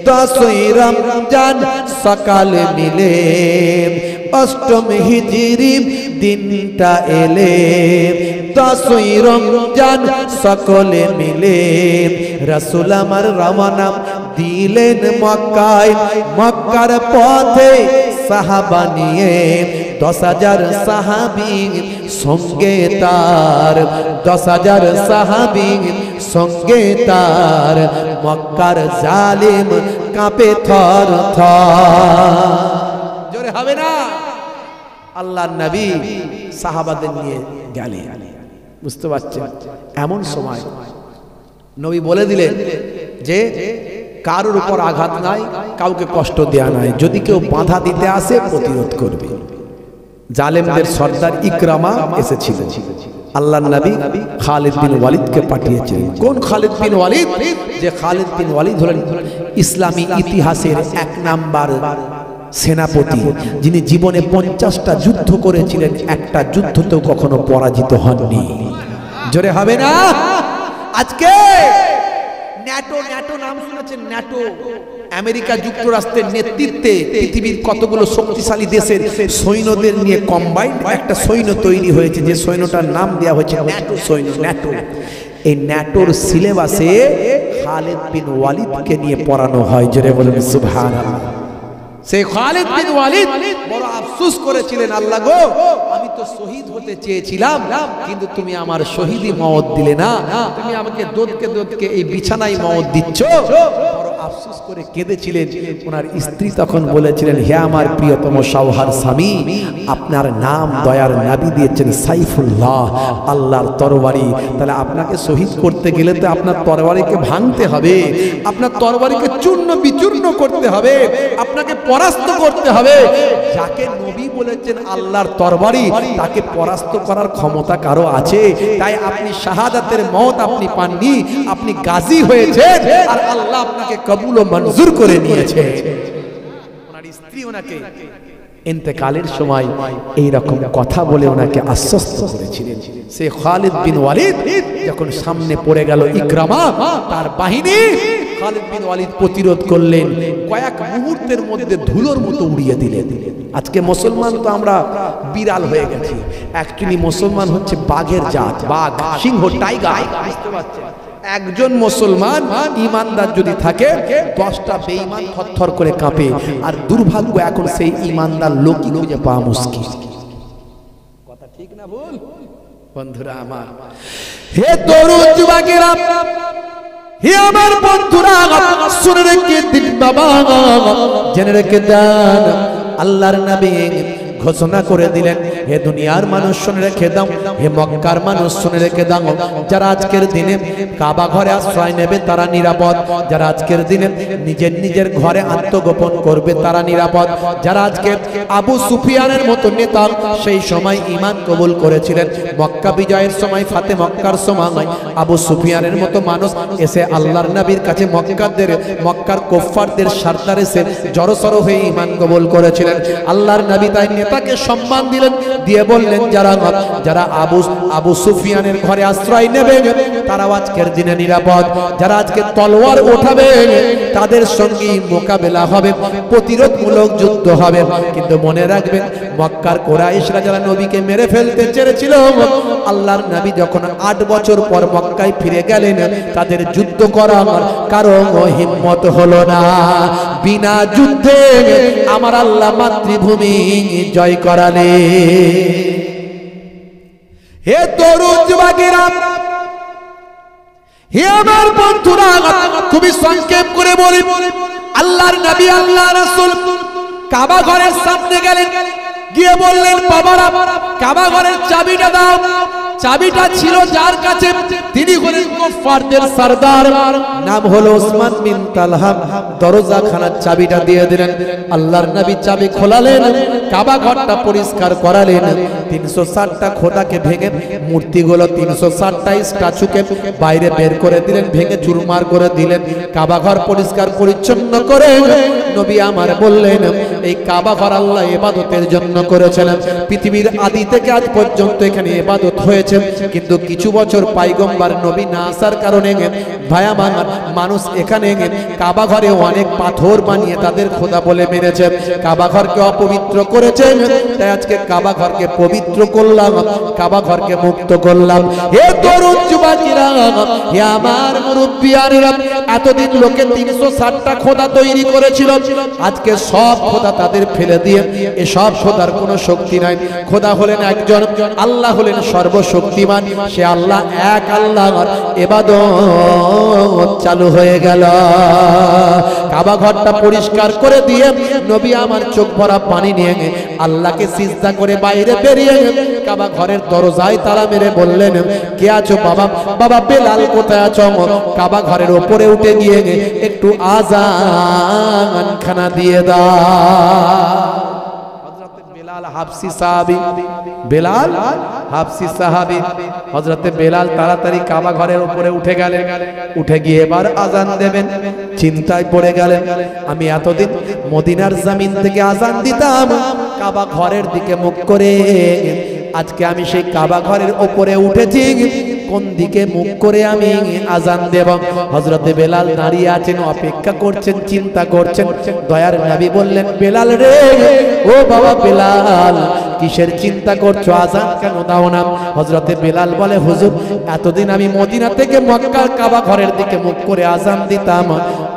10ই রমজান সকালে মিলে। অষ্টম হিজরি দিনটা এলে, 10ই রমজান সকলে মিলে। রাসূল আমার রওনা দিলেন মক্কায়। মক্কার পথে সাহাবা নিয়ে 10,000 সাহাবী সঙ্গে তার, 10,000 সাহাবী সঙ্গে তার। মক্কার জালিম কাঁপে থর থর। জোরে হবে না? আল্লাহর নবী সাহাবাদের নিয়ে গেলেন। বুঝতে পারছেন? এমন সময় নবী বলে দিলেন যে কারোর উপর আঘাত নাই, কাউকে কষ্ট দেয়া নাই। যদি কেউ বাধা দিতে আসে প্রতিরোধ করবে। জালেমদের সর্দার ইকরামা এসেছিল। আল্লাহর নবী খালিদ বিন ওয়ালিদকে পাঠিয়েছিলেন। কোন খালিদ বিন ওয়ালিদ? যে খালিদ বিন ওয়ালিদ হলেন ইসলামী ইতিহাসের 1 নাম্বার সেনাপতি, যিনি জীবনে 50টা যুদ্ধ করেছিলেন, একটা যুদ্ধতেও কখনো পরাজিত হননি। জোরে হবে না? আজকে ন্যাটো, ন্যাটো নাম শুনেছেন? ন্যাটো আমেরিকা যুক্তরাষ্ট্রের নেতৃত্বে পৃথিবীর কতগুলো শক্তিশালী দেশের সৈন্যদের নিয়ে কম্বাইন্ড একটা সৈন্য তৈরি হয়েছে, যে সৈন্যটার নাম দেওয়া হয়েছে ন্যাটো সৈন্য। ন্যাটো, এই ন্যাটোর সিলেবাসে খালিদ বিন ওয়ালিদকে নিয়ে পড়ানো হয়। জোরে বলুন সুবহানাল্লাহ। সেই খালিদ বিন ওয়ালিদ বড় আফসোস করেছিলেন, আল্লাহ গো, আমি তো শহীদ হতে চেয়েছিলাম, কিন্তু তুমি আমার শহীদি মওত দিলে না, তুমি আমাকে দোদকে এই বিছানায় মওত দিচ্ছ। বড় আফসোস করে কেঁদেছিলেন। ওনার স্ত্রী তখন বলেছিলেন, হে আমার প্রিয়তম শাওহার স্বামী, আপনার নাম দয়ার নবী দিয়েছেন সাইফুল্লাহ, আল্লাহর তরবারি। তাহলে আপনাকে শহীদ করতে গেলে তো আপনার তরবারিকে ভাঙতে হবে, আপনার তরবারিকে চূর্ণ বিচূর্ণ করতে হবে, আপনাকে পরাস্ত করতে হবে। যাকে নবী বলেছেন আল্লাহর তরবারি, তাকে পরাস্ত করার ক্ষমতা কারো আছে? তাই আপনি শাহাদাতের মওত আপনি পাননি, আপনি গাজী হয়েছেন, আর আল্লাহ আপনাকে কবুল ও মঞ্জুর করে নিয়েছে। ওনার স্ত্রী ওনাকে ইন্তেকালের সময় এই রকম কথা বলে ওনাকে আশ্বস্ত করেছিলেন। সে খালিদ বিন ওয়ালিদ যখন সামনে পড়ে গেল ইকরামা তার বাহিনী, খালিদ বিন ওয়ালিদ প্রতিরোধ করলেন, কয়েক মুহূর্তের মধ্যে ধুলোর মতো উড়িয়ে দিলেন। আজকে মুসলমান তো আমরা বিড়াল হয়ে গেছি, অ্যাকচুয়ালি মুসলমান হচ্ছে বাঘের জাত, বাঘ, সিংহ, টাইগার। বুঝতে পারছেন? একজন মুসলমান ইমানদার যদি থাকে, 10টা বেঈমান থরথর করে কাঁপে। আর দুর্ভাগ্য, এখন সেই ইমানদার লোকই খুঁজে পাওয়া মুশকিল। কথা ঠিক না ভুল? বন্ধুরা আমার, হে তরুণ যুবকেরা, হে আমার বন্ধুরা, শুনে রেখে দিন বাবা, জেনে রেখে দেন, আল্লাহর নবী ঘোষণা করে দিলেন, হে দুনিয়ার মানুষ শুনে রেখে দাও, হে মক্কার মানুষ শুনে রেখে দাও, যারা আজকের দিনে কাবা ঘরে আশ্রয় নেবে তারা নিরাপদ, যারা আজকের দিনে নিজের নিজের ঘরে আত্মগোপন করবে তারা নিরাপদ। যারা আজকে আবু সুফিয়ানের মতো নেতা সেই সময় ঈমান কবুল করেছিলেন, মক্কা বিজয়ের সময়, ফাতে মক্কার সময় আবু সুফিয়ানের মতো মানুষ এসে আল্লাহর নবীর কাছে মক্কার কুফফারদের সরদার এসে জড়সড় হয়ে ঈমান কবুল করেছিলেন। আল্লাহর নবী তাই তাকে সম্মান দিলেন, দিয়ে বললেন, যারা আবু সুফিয়ানের ঘরে আশ্রয় নেবে তারা আজকের দিনে নিরাপদ। যারা আজকে তলোয়ার ওঠাবে তাদের সঙ্গে মোকাবেলা হবে, প্রতিরোধমূলক যুদ্ধ হবে। কিন্তু মনে রাখবেন, মক্কার কুরাইশরা যারা নবীকে মেরে ফেলতে চেয়েছিল, আল্লাহর নবী যখন 8 বছর পর মক্কায় ফিরে গেলেন, তাদের যুদ্ধ করার কারো হিম্মত হলো না। বিনা যুদ্ধে আমার আল্লাহ মাতৃভূমি জয় করালে। হে তরুণ যুবকেরা, হে আমার বন্ধুরা, খুবই সংক্ষেপ করে বলি, আল্লাহর নবী, আল্লাহ রাসূল কাবা ঘরের সামনে গেলেন, গিয়ে বললেন, বাবারা, কাবা ঘরের চাবিটা দাও। চাবিটা ছিল যার কাছে, তিনি হলেন কুফফারদের সরদার, নাম হলো ওসমান বিন তালহা। দরজা খানার চাবিটা দিয়ে দিলেন। আল্লাহর নবী চাবি খোলালেন, কাবা ঘরটা পরিষ্কার করালেন, 360টা খোদাকে ভেঙে মূর্তিগুলো, 360টা স্ট্যাচুকে বাইরে বের করে দিলেন, ভেঙে চুরমার করে দিলেন। কাবা ঘর পরিষ্কার পরিচ্ছন্ন করে নবী আমার বললেন, এই কাবা ঘর আল্লাহ ইবাদতের জন্য করেছিলেন। পৃথিবীর আদি থেকে আজ পর্যন্ত এখানে ইবাদত হয়েছে, কিন্তু কিছু বছর পয়গম্বর নবী না আসার কারণে ভাই আমার মানুষ এখানে কাবা ঘরে অনেক পাথর বানিয়ে তাদের খোদা বলে মেনেছে, কাবা ঘরকে অপবিত্র করেছে। তাই আজকে কাবা ঘরকে পবিত্র করলাম, কাবা ঘরকে মুক্ত করলাম। হে তরুণ যুবকেরা, হে আমার মুরব্বিয়ানেরা, এতদিন লোকে 360টা খোদা তৈরি করেছিল, আজকে সব খোদা তাদের ফেলে দিয়ে এসব খোদার কোনো শক্তি নাই। খোদা হলেন একজন, আল্লাহ হলেন সর্বশক্তিমান। সে আল্লাহ এক, আল্লাহর ইবাদত চালু হয়ে গেল। কাবা ঘরটা পরিষ্কার করে দিয়ে নবী আমার চোখ ভরা পানি নিয়ে আল্লাহকে সিজদা করে বাইরে বেরিয়ে কাবা ঘরের দরজায় তালা মেরে বললেন, কে আছো বাবা? বাবা বেলাল কোথায় আছো? কাবা ঘরের উপরে উঠে গিয়ে একটু আযান খানা দিয়ে দাও। বেলাল হাবসি সাহাবী, বেলাল হাবসি সাহাবী, হযরতে বেলাল তাড়াতাড়ি কাবা ঘরের উপরে উঠে গেলেন। উঠে গিয়ে এবার আযান দেবেন, চিন্তায় পড়ে গেলেন, আমি এতদিন মদিনার জমিন থেকে আযান দিতাম কাবা ঘরের দিকে মুখ করে, আজকে আমি সেই কাবা ঘরের উপরে উঠেছি, কোন দিকে মুখ করে আমি আজান দেব। হযরতে বেলাল দাঁড়িয়ে আছেন, অপেক্ষা করছেন, চিন্তা করছেন। দয়ার নবী বললেন, বেলাল রে, ও বাবা বেলাল, কিসের চিন্তা করছো? আজান কেন দাও না? হযরতে বেলাল বলে, হুজুর, এতদিন আমি মদিনা থেকে মক্কার কাবা ঘরের দিকে মুখ করে আজান দিতাম,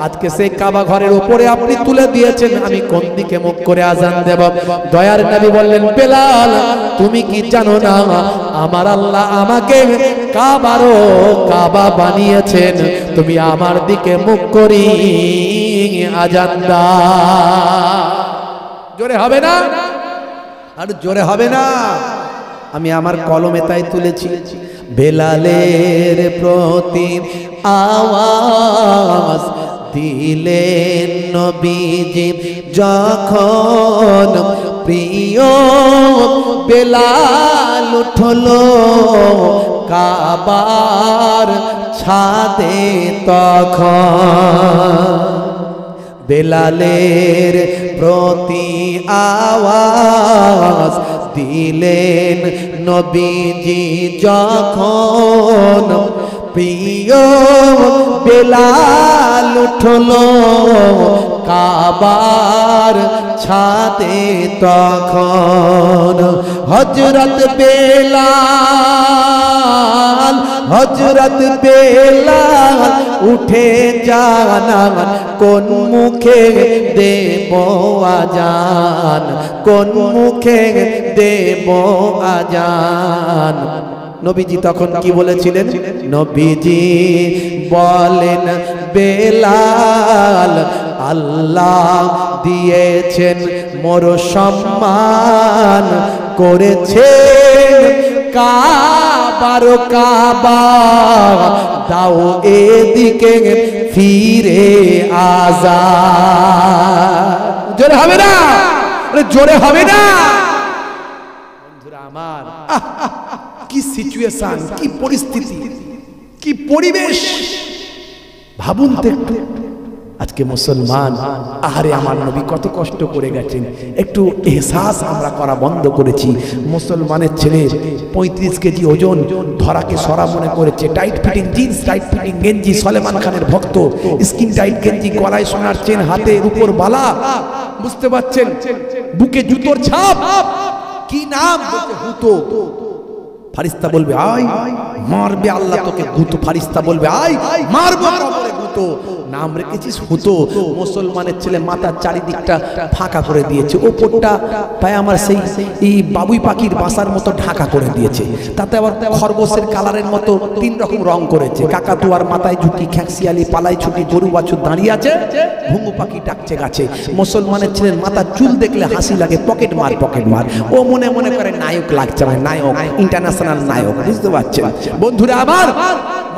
আজকে সেই কাবা ঘরের উপরে আপনি তুলে দিয়েছেন, আমি কোন দিকে মুখ করে আজান দেব? দয়ার নবী বললেন, বেলাল, তুমি কি জানো না আমার আল্লাহ আমাকে কাবারও কাবা বানিয়েছেন, তুমি আমার দিকে মুখ করি আজান দাও। জোরে হবে না? আর জোরে হবে না? আমি আমার কলমে তাই তুলেছি, বেলালের প্রতি আওয়াজ দিলেন নবীজি যখন, প্রিয় বেলাল উঠলো কাবার ছাদে তখন। বেলালের প্রতি আওয়াজ দিলেন নবীজি যখন, প্রিয় বেলাল উঠলো কাবার ছাদে তখন। হযরত বেলাল, হযরত বেলাল উঠে জানান, কোন মুখে দেব আজান, কোন মুখে দেব আজান। নবীজি তখন কি বলেছিলেন? নবীজি বলেন, বেলাল, আল্লাহ দিয়েছেন মোর সম্মান, করেছেন কাবার কাবা, দাও এদিকে ফিরে আজান। জোরে হবে না? জোরে হবে না? বন্ধুরা আমার, কি সিচুয়েশন, কি পরিস্থিতি, কি পরিবেশ ভাবুন তো একটু। আজকে মুসলমান, আহারে আমার নবী কত কষ্ট করে গেছেন, একটু এহসাস আমরা করা বন্ধ করেছি। মুসলমানের ছেলে 35 কেজি ওজন, ধরাকে সরা মনে করেছে, tight fitting jeans, tight fitting গেঞ্জি, সলেমান খানের ভক্ত, স্কিন টাইট গেঞ্জি, গলায় সোনার চেন, হাতের উপর বালা, বুঝতে পারছেন, বুকে জুতোর ছাপ, কি নাম? হুতো। ফারিস্তা বলবে আয় মারবে, আল্লাহ তোকে গুতো। ফারিস্তা বলবে আয় মারবো, কবরে গুতো। নাম রেখেছিস হুতো। মুসলমানের ছেলে মাথার চারিদিকটা ফাঁকা করে দিয়েছে, ওপরটা পায় আমার সেই এই বাবুই পাখির বাসার মতো ঢাকা করে দিয়েছে, তাতে আবার খরগোশের কালারের মতো 3 রকম রং করেছে। কাকাতুয়ার মাথায় ঝুঁকি, খ্যাঁকশিয়ালি পালাই ছুটি, গরু বাছুর দাঁড়িয়ে আছে, ঘুঙু পাখি ডাকছে গাছে। মুসলমানের ছেলের মাথার চুল দেখলে হাসি লাগে, পকেট মার পকেট মার। ও মনে মনে করে নায়ক লাগছে, আমার নায়ক, ইন্টারন্যাশনাল নায়ক, বুঝতে পারছেন বন্ধুরা আমার?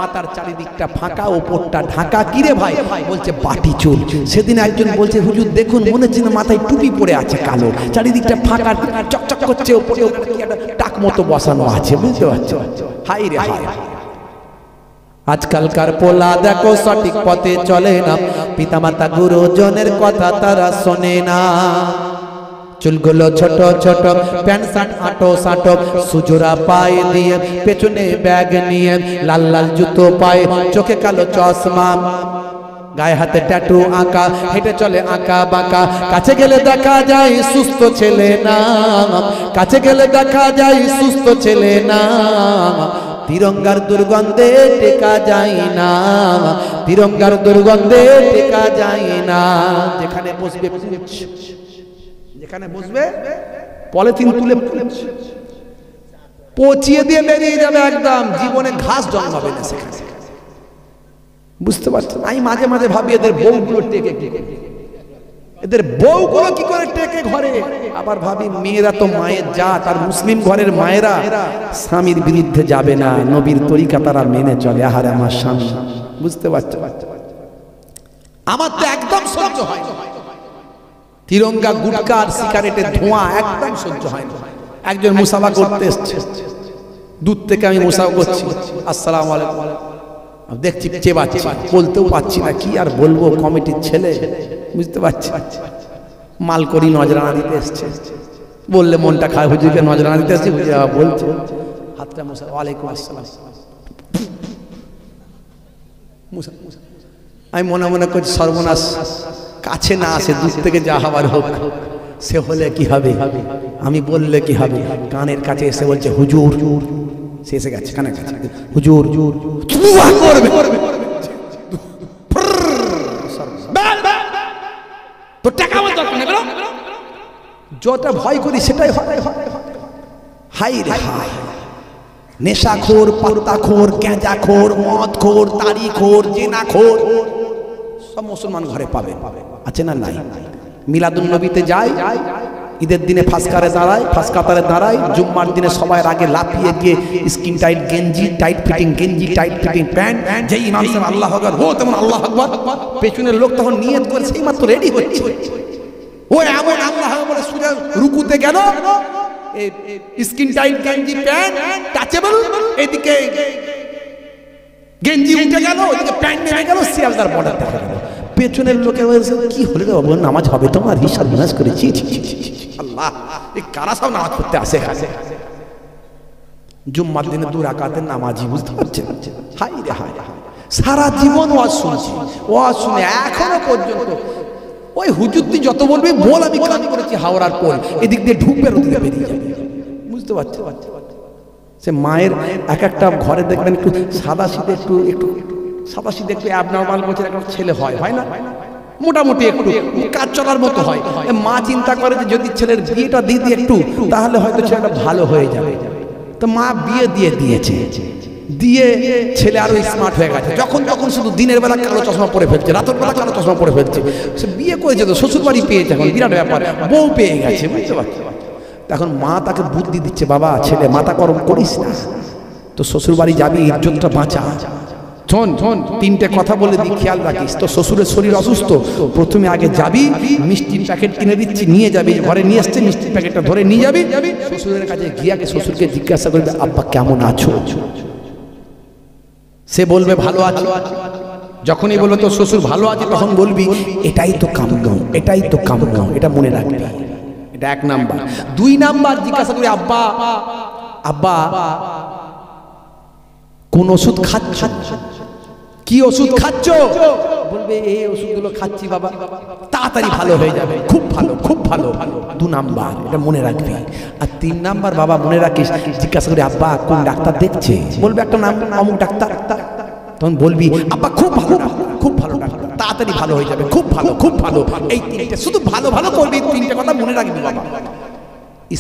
মাথার চারিদিকটা ফাঁকা, ওপরটা ঢাকা। কিরে ভাই? বলছে বাটি চুল। সেদিন একজন বলছে, হুজুর দেখুন, মনে হচ্ছে মাথায় টুপি পরে আছে কালো, চারিদিকটা ফাঁকা, চকচক করছে, ওপরে টাক মতো বসানো আছে, বুঝতে পারছো? হাই রে হাই। আজকালকার পোলা দেখো সঠিক পথে চলে না, পিতামাতা গুরুজনের কথা তারা শোনে না। চুলগুলো ছোট ছোট, প্যান্ট শার্ট আটো সাটো, সুজোরা পায়ে দিয়ে, পেছনে ব্যাগ নিয়ে, লাল লাল জুতো পায়ে, চোখে কালো চশমা, গায়ে হাতে ট্যাটু আঁকা, হেঁটে চলে আঁকা বাঁকা। কাছে গেলে দেখা যায় সুস্থ ছেলে না, কাছে গেলে দেখা যায় সুস্থ ছেলে না। তিরঙ্গার দুর্গন্ধে টেকা যায় না, তিরঙ্গার দুর্গন্ধে টেকা যায় না। যেখানে বসবে, যেখানে বসবে পলিথিন তুলে পচিয়ে দিয়ে বেরিয়ে যাবে, একদম জীবনে ঘাস জন্মাবে না সেখানে, বুঝতে পারছেন? আমি মাঝে মাঝে ভাবি এদের বউগুলো টেকে কি করে, এদের বউগুলো কি করে টেকে ঘরে। আবার ভাবি মেয়েরা তো মায়ের জাত, আর মুসলিম ঘরের মায়েরা স্বামীর বিরুদ্ধে যাবে না, নবীর তরিকা তারা মেনে চলে। আহারে আমার স্বামী, বুঝতে পারছো? আমার তো একদম সহ্য হয় না, তিরঙ্গা, গুটকা আর সিগারেটের ধোঁয়া একদম সহ্য হয় না। একজন মুসাফা করতে এসছে, দূর থেকে আমি মুসাফা করছি, আসসালামু আলাইকুম, দেখছি চেবাচ্ছি, বলতেও পাচ্ছি না, কি আর বলবো, কমিটির ছেলে, বুঝতে পারছি। মাল করি নজরানা দিতে এসছে, বললে মনটা খারাপ, হুজুরকে নজরানা দিতে এসছি, হুজুর বলছে হাতটা মুসা, ওয়ালাইকুম আসসালাম, আমি মনে মনে করছি সর্বনাশ, কাছে না আসে, দূর থেকে যা হবার হোক, সে হলে কি হবে, আমি বললে কি হবে। কানের কাছে এসে বলছে হুজুর, সে এসে গেছে কানের কাছে, হুজুর করবে তো টাকা আমার দরকার নেই, যটা ভয় করি সেটাই হয়। হাই রে হাই, নেশাখোর, পাত্তাখোর, গাঁজাখোর, মদখোর, তাড়িখোর, জেনাখোর সব মুসলমান ঘরে পাবে, আছে না নাই? মিলাদুন নবীতে যায়, ঈদের দিনে ফাঁসকারে দাঁড়ায়, ফাঁসকাতারে দাঁড়ায়, জুম্মার দিনে সবাই আগে লাফিয়ে গিয়ে স্কিন টাইট গেঞ্জি, টাইট ফিটিং গেঞ্জি, টাইট ফিটিং প্যান্ট, যেই ইমাম সাহেব আল্লাহু আকবার, ও তেমন আল্লাহু আকবার, পেছনের লোক তখন নিয়ত করে সেই মাত্র রেডি হচ্ছে, ও এমন আল্লাহু আকবার সুজা রুকুতে গেল, স্কিন টাইট গেঞ্জি প্যান্ট টাচেবল, এদিকে গেঞ্জি উঠে গেল, ওদিকে প্যান্ট নেমে গেল, সিয়ালদার বর্ডার দেখা গেল। পেছনের লোকের বলছে কি হলো রে বাবা, নামাজ হবে তোমার, হিসাব নামাজ করেছি, আল্লাহ এই কারা সব নামাজ পড়তে আসে। জুম্মার দিনে 2 রাকাতের নামাজি, বুঝতে পারছেন? হাই রে হাই, সারা জীবন ওয়াজ শুনছি, ওয়াজ শুনে এখনো পর্যন্ত ওই হুজুর তুই যত বলবি বল, আমি কাজ করেছি হাওড়ার পোল, এদিক দিয়ে ঢুকবে ওদিকে বেরিয়ে যাবে, বুঝতে পারছো? সে মায়ের এক একটা ঘরে দেখবেন একটু সাদা শীতে, একটু সাদা শীতে একটু অ্যাবনর্মাল বলছে একটা ছেলে হয় না, মোটামুটি একটু কাজ চলার মতো হয়। মা চিন্তা করে যে যদি ছেলের বিয়েটা দিয়ে দিই একটু, তাহলে হয়তো ছেলেটা ভালো হয়ে যাবে। তো মা বিয়ে দিয়েছে, দিয়ে ছেলে আরো স্মার্ট হয়ে গেছে, যখন তখন শুধু দিনের বেলা কালো চশমা পরে ফেলছে, রাতের বেলা কালো চশমা পরে ফেলছে। সে বিয়ে করেছে তো শ্বশুর বাড়ি পেয়েছে, এখন বিরাট ব্যাপার, বউ পেয়ে গেছে, বুঝতে পারছো? তখন মা তাকে বুদ্ধি দিচ্ছে, বাবা ছেলে মাথা গরম করিস না, তো শ্বশুর বাড়ি যাবি, ইজ্জতটা বাঁচা, শোন 3টে কথা বলে দিই, খেয়াল রাখিস। তো শ্বশুরের শরীর অসুস্থ, প্রথমে আগে যাবি, মিষ্টির প্যাকেট কিনে দিচ্ছি, নিয়ে যাবি, ঘরে নিয়ে আসছে মিষ্টির প্যাকেটটা ধরে নিয়ে যাবি, শ্বশুরের কাছে গিয়ে আগে শ্বশুরকে জিজ্ঞাসা করবে আব্বা কেমন আছো, সে বলবে ভালো আছি। যখনই বলবে তো শ্বশুর ভালো আছে, তখন বলবি এটাই তো কাম্য, এটাই তো কাম্য, এটা মনে রাখবি, এটা 1 নাম্বার। 2 নাম্বার জিজ্ঞাসা করি আব্বা কোন ওষুধ খাচ্ছ, কি ওষুধ খাচ্ছ, বলবে এই ওষুধগুলো খাচ্ছি বাবা, তাড়াতাড়ি ভালো হয়ে যাবে, খুব ভালো খুব ভালো। 2 নাম্বার, এটা মনে রাখবি। আর 3 নাম্বার বাবা মনে রাখিস, জিজ্ঞাসা করি আব্বা কোন ডাক্তার দেখছে, বলবে একটা নাম অমুক ডাক্তার, তখন বলবি আব্বা খুব ভালো, খুব ভালো ডাক্তার, তাড়াতাড়ি ভালো হয়ে যাবে, খুব ভালো খুব ভালো। এই 3টে শুধু ভালো ভালো করবি, 3টে কথা মনে রাখবি বাবা।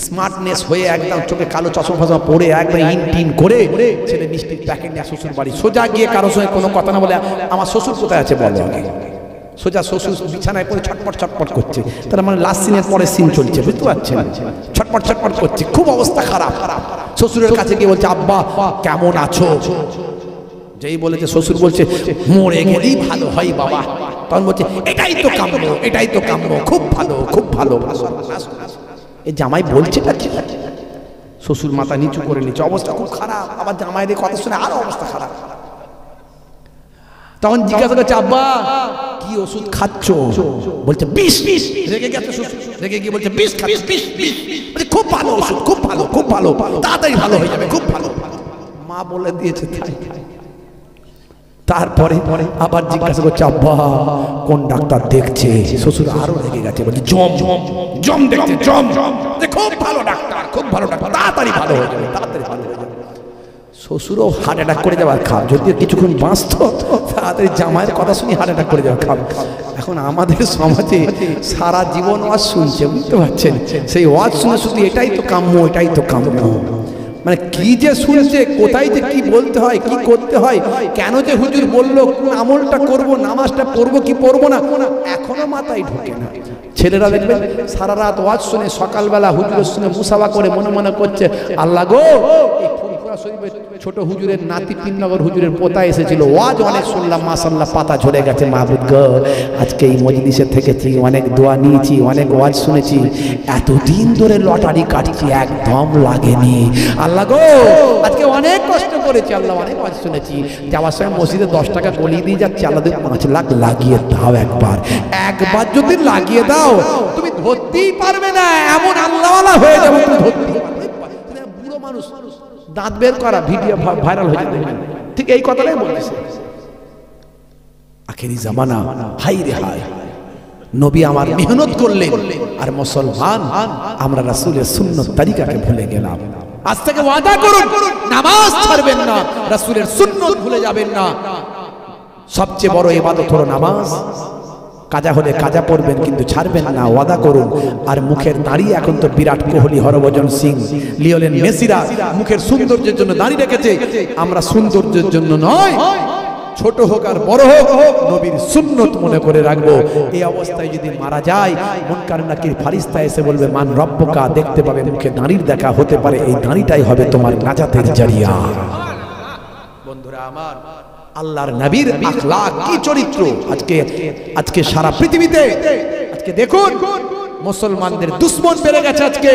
স্মার্টনেস হয়ে একদম চোখে কালো চশমা ফশমা পরে একদম ইন করে ছেলে মিষ্টির প্যাকেট নিয়ে শ্বশুর বাড়ি সোজা গিয়ে কারোর সঙ্গে কোনো কথা না বলে আমার শ্বশুর কোথায় আছে বলো আগে, সোজা শ্বশুর বিছানায় পড়ে ছটপট করছে, তার মানে লাস্ট সিনের পরে সিন চলছে, বুঝতে পারছেন? ছটপট করছে, খুব অবস্থা খারাপ। শ্বশুরের কাছে গিয়ে বলছে আব্বা কেমন আছো, যেই বলেছে শ্বশুর বলছে মরে গেলেই ভালো হয় বাবা, তখন বলছে এটাই তো কাম্য, এটাই তো কাম্য, খুব ভালো খুব ভালো। এই জামাই বলছে শ্বশুর মাথা নিচু করে নিচে, অবস্থা খুব খারাপ। আবার জামাইদের কথা শুনে আরো অবস্থা খারাপ। তখন জিজ্ঞাসা করছে আব্বা কি ওষুধ খাচ্ছ, বলছে বিষ। রেগে গেছে শ্বশুর, রেগে গিয়ে বলছে বিষ খাচ্ছ, বিষ। খুব ভালো ওষুধ, খুব ভালো খুব ভালো, তাড়াতাড়ি ভালো হয়ে যাবে, খুব ভালো। মা বলে দিয়েছে তাই। তারপরে আবার জিজ্ঞাসা করছে আব্বা কোন ডাক্তার দেখছে, শ্বশুর আরো রেগে গেছে, বলছে জম দেখছে, জম খুব ভালো ডাক্তার, খুব ভালো ডাক্তার, তাড়াতাড়ি ভালো হয়ে যাবে, তাড়াতাড়ি ভালো হয়ে যাবে। শ্বশুরও হার্ট অ্যাটাক করে যাওয়ার খাব, যদিও কিছুক্ষণ বাঁচত, তাড়াতাড়ি জামাইয়ের কথা শুনি হার্ট অ্যাটাক করে যাওয়ার খাব। এখন আমাদের সমাজে সারা জীবন ওয়াজ শুনছে, বুঝতে পারছেন? সেই ওয়াজ শুনে শুধু এটাই তো কাম্য, এটাই তো কাম্য, মানে কি যে শুনছে, কোথায় যে কি বলতে হয়, কি করতে হয়, কেন যে হুজুর বললো, কোন আমলটা করব, নামাজটা পড়বো কি পড়বো না, এখনো মাথায় ঢোকে না। ছেলেরা দেখবেন সারা রাত ওয়াজ শুনে সকালবেলা হুজুরের শুনে মুসাফা করে মনে করছে আল্লাহ গো, এই ফুরফুরা শরীফের ছোট হুজুরের নাতি পিননগর হুজুরের পোতা এসেছিল, ওয়াজ অনেক শুনলাম, মাশাআল্লাহ পাতা ঝরে গেছে, মাহবুব গো আজকে এই মজলিসে থেকেছি, অনেক দোয়া নিয়েছি, অনেক ওয়াজ শুনেছি, এতদিন ধরে লটারি কাটছি, একদম লাগেনি। আল্লাহ গো আজকে অনেক কষ্ট করেছি, আল্লাহ অনেক ওয়াজ শুনেছি, যাওয়ার সময় মসজিদে 10 টাকা গলিয়ে দিয়ে যাচ্ছে, আল্লাহ 5 লাখ লাগিয়ে দাও, একবার যদি লাগিয়ে দাও তুমি ধরতেই পারবে না, এমন আল্লাহওয়ালা হয়ে যাবে, তুমি ধরতেই পারবে। বুড়ো মানুষ দাঁত বের করা ভিডিও ভাইরাল হয়ে যাবে, ঠিক এই কথাটাই বলছে। আখেরি জামানা, হাই রে হাই, নবী আমার মেহনত করলেন আর মুসলমান আমরা রাসূলের সুন্নত তরিকাকে ভুলে গেলাম। আজ থেকে ওয়াদা করুন, নামাজ ছাড়বেন না, রাসূলের সুন্নত ভুলে যাবেন না। সবচেয়ে বড় ইবাদত হলো নামাজ। কাজা হলে কাজা পড়বেন কিন্তু ছাড়বেন না, ওয়াদা করুন। আর মুখের দাড়ি এখন তো বিরাট কোহলি, হরভজন সিং, লিওনেল মেসিরা মুখের সৌন্দর্যের জন্য দাড়ি রেখেছে, আমরা সৌন্দর্যের জন্য নয়, ছোট হোক আর বড় হোক নবীর সুন্নত মনে করে রাখবো। এই অবস্থায় যদি মারা যায়, মুনকার নাকির ফারিস্তা এসে বলবে মান রব্বুকা, দেখতে পাবে মুখে দাড়ির দেখা, হতে পারে এই দাড়িটাই হবে তোমার নাজাতের জারিয়া। বন্ধুরা আমার, আল্লাহর নবীর আখলাক কি চরিত্র, আজকে সারা পৃথিবীতে আজকে দেখুন মুসলমানদের দুশমন বেড়ে গেছে। আজকে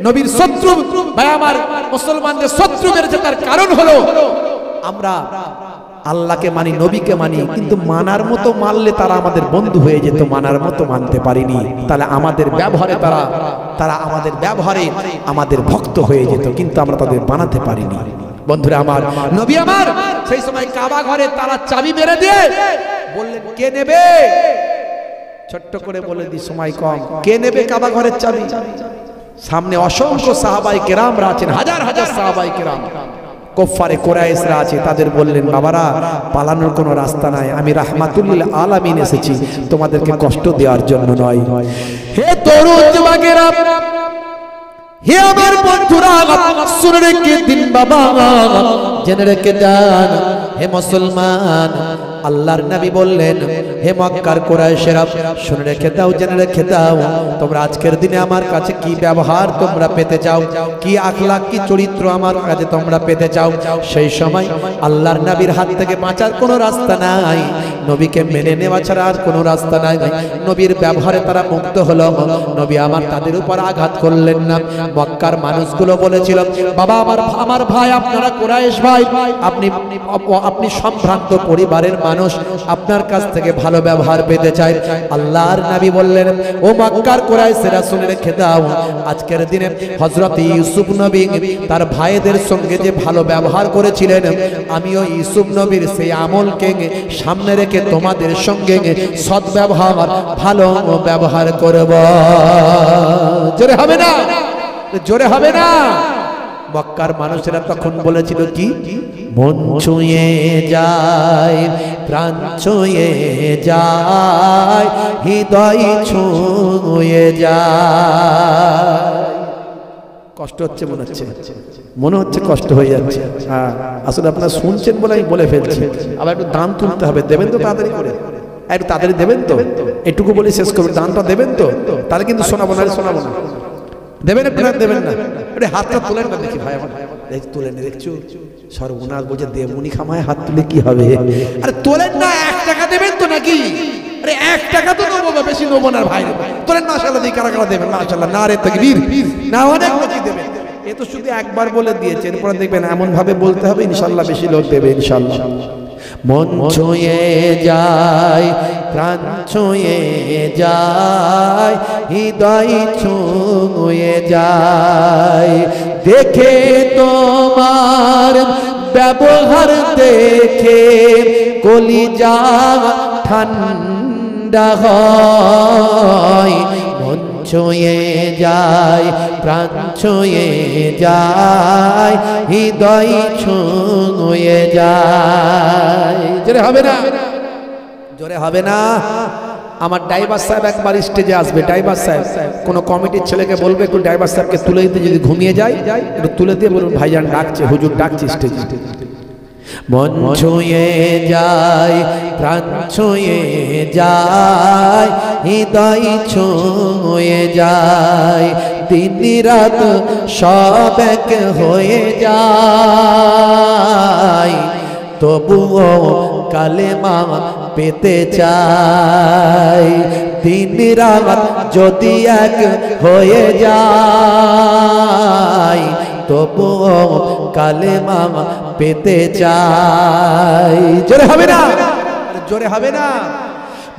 নবীর শত্রু, ভাই আমার, মুসলমানদের শত্রু বেড়েছে। তার কারণ হলো আমরা আল্লাহকে মানি, নবীকে মানি, কিন্তু মানার মতো মানলে তারা আমাদের বন্ধু হয়ে যেত, মানার মতো মানতে পারিনি, তাহলে আমাদের ব্যবহারে তারা আমাদের ব্যবহারে আমাদের ভক্ত হয়ে যেত, কিন্তু আমরা তাদের বানাতে পারিনি। বন্ধুরা আমার, নবী আমার সেই সময় কাবা ঘরে তারা চাবি মেরে দিয়ে বললেন কে নেবে, ছোট্ট করে বলে দি সময় কম, কে নেবে কাবা ঘরের চাবি? সামনে অসংখ্য সাহাবায়ে কেরামরা আছেন, হাজার হাজার সাহাবায়ে কেরাম, কুফারে কুরাইশরা আছে। তাদের বললেন বাবারা, পালানোর কোনো রাস্তা নাই, আমি রাহমাতুল লিল আলামিন এসেছি, তোমাদেরকে কষ্ট দেওয়ার জন্য নয়। হে তরুণ যুবকেরা, হে আমার বন্ধুরা, শুনে রেখে দিন বাবা, জেনে রেখে দেন, হে মুসলমান, আল্লাহর নবী বললেন হে মক্কার কুরাইশেরা, শুনে রেখে দাও, জেনে রেখে দাও, তোমরা আজকের দিনে আমার কাছে কি ব্যবহার তোমরা পেতে চাও, কি আখলাক, কি চরিত্র আমার কাছে তোমরা পেতে চাও, সেই সময় আল্লাহর নবীর হাত থেকে বাঁচার কোনো রাস্তা নাই, নবীকে মেনে নেওয়া ছাড়া আর কোনো রাস্তা নাই। নবীর ব্যবহারে তারা মুগ্ধ হলো। নবী আমার তাদের উপর আঘাত করলেন না। মক্কার মানুষগুলো বলেছিল বাবা আমার ভাই, আপনারা কুরাইশ ভাই, আপনি সম্ভ্রান্ত পরিবারের মানুষ, আপনার কাছ থেকে ভালো ব্যবহার পেতে চাই। আল্লাহর নবী বললেন ও মক্কার কুরাইশরা, শুনে রেখে দাও, আজকের দিনে হযরত ইউসুফ নবী তার ভাইদের সঙ্গে যে ভালো ব্যবহার করেছিলেন, আমিও ইউসুফ নবীর সেই আমলকে সামনে রেখে তোমাদের সঙ্গে সৎ ব্যবহার, ভালো ব্যবহার করব। জোরে হবে না, জোরে হবে না। মক্কার মানুষেরা তখন বলেছিল কি, মন ছুঁয়ে যায়, প্রাণ ছুঁয়ে যায়, হৃদয় ছুঁয়ে যায়। কষ্ট হচ্ছে মনে হচ্ছে কষ্ট হয়ে যাচ্ছে। হ্যাঁ, আসলে আপনারা শুনছেন বলে আমি বলে ফেলছি। আবার একটু দান তুলতে হবে, দেবেন তো তাড়াতাড়ি করে, একটু তাড়াতাড়ি দেবেন তো, এটুকু বলে শেষ করবেন, দানটা দেবেন তো, তাহলে কিন্তু শোনাবো না, দেবেন একটু, দেবেন না, একটু হাতটা তোলেন না দেখি ভাই আমার, তোলেন, দেখছো সর্বনাশ বলছে দেবুনি খামায় হাত তুলে কি হবে, আরে তোলেন না, 1 টাকা দেবেন তো নাকি, আরে 1 টাকা তো নেবো, বেশি নেবো না ভাই, তোলেন মাশাআল্লাহ, দিয়ে কারা কারা দেবেন মাশাআল্লাহ, না রে তাকবীর, না অনেক বেশি দেবেন। এ তো শুধু একবার বলে দিয়েছে, এরপরে দেখবেন এমন ভাবে বলতে হবে ইনশাআল্লাহ বেশি লোক দেবে ইনশাআল্লাহ। মন ছুঁয়ে যায়, প্রাণ ছুঁয়ে যায়, হৃদয় ছুঁয়ে যায়, দেখে তোমার ব্যবহার দেখে কলিজা ঠান্ডা হয়, মন ছুঁয়ে যায়, প্রাণ ছুঁয়ে যায়, হৃদয় ছুঁয়ে যায়। জোরে হবে না, জোরে হবে না। আমার ড্রাইভার সাহেব একবার স্টেজে আসবে, ড্রাইভার সাহেব কোন কমিটির ছেলেকে বলবে একটু ড্রাইভার সাহেবকে তুলে দিতে, যদি ঘুমিয়ে যায় একটু তুলে দিয়ে বলুন ভাইজান ডাকছে, হুজুর ডাকছে স্টেজে। মন ছুঁয়ে যায়, প্রাণ ছুঁয়ে যায়, হৃদয় ছুঁয়ে যায়, দিন রাত সব এক হয়ে যায়, তবুও কালেমা পেতে চাই, দিন রাত যদি এক হয়ে যায়, তবুও কালেমা পেতে চাই। জোরে হবে না, জোরে হবে না।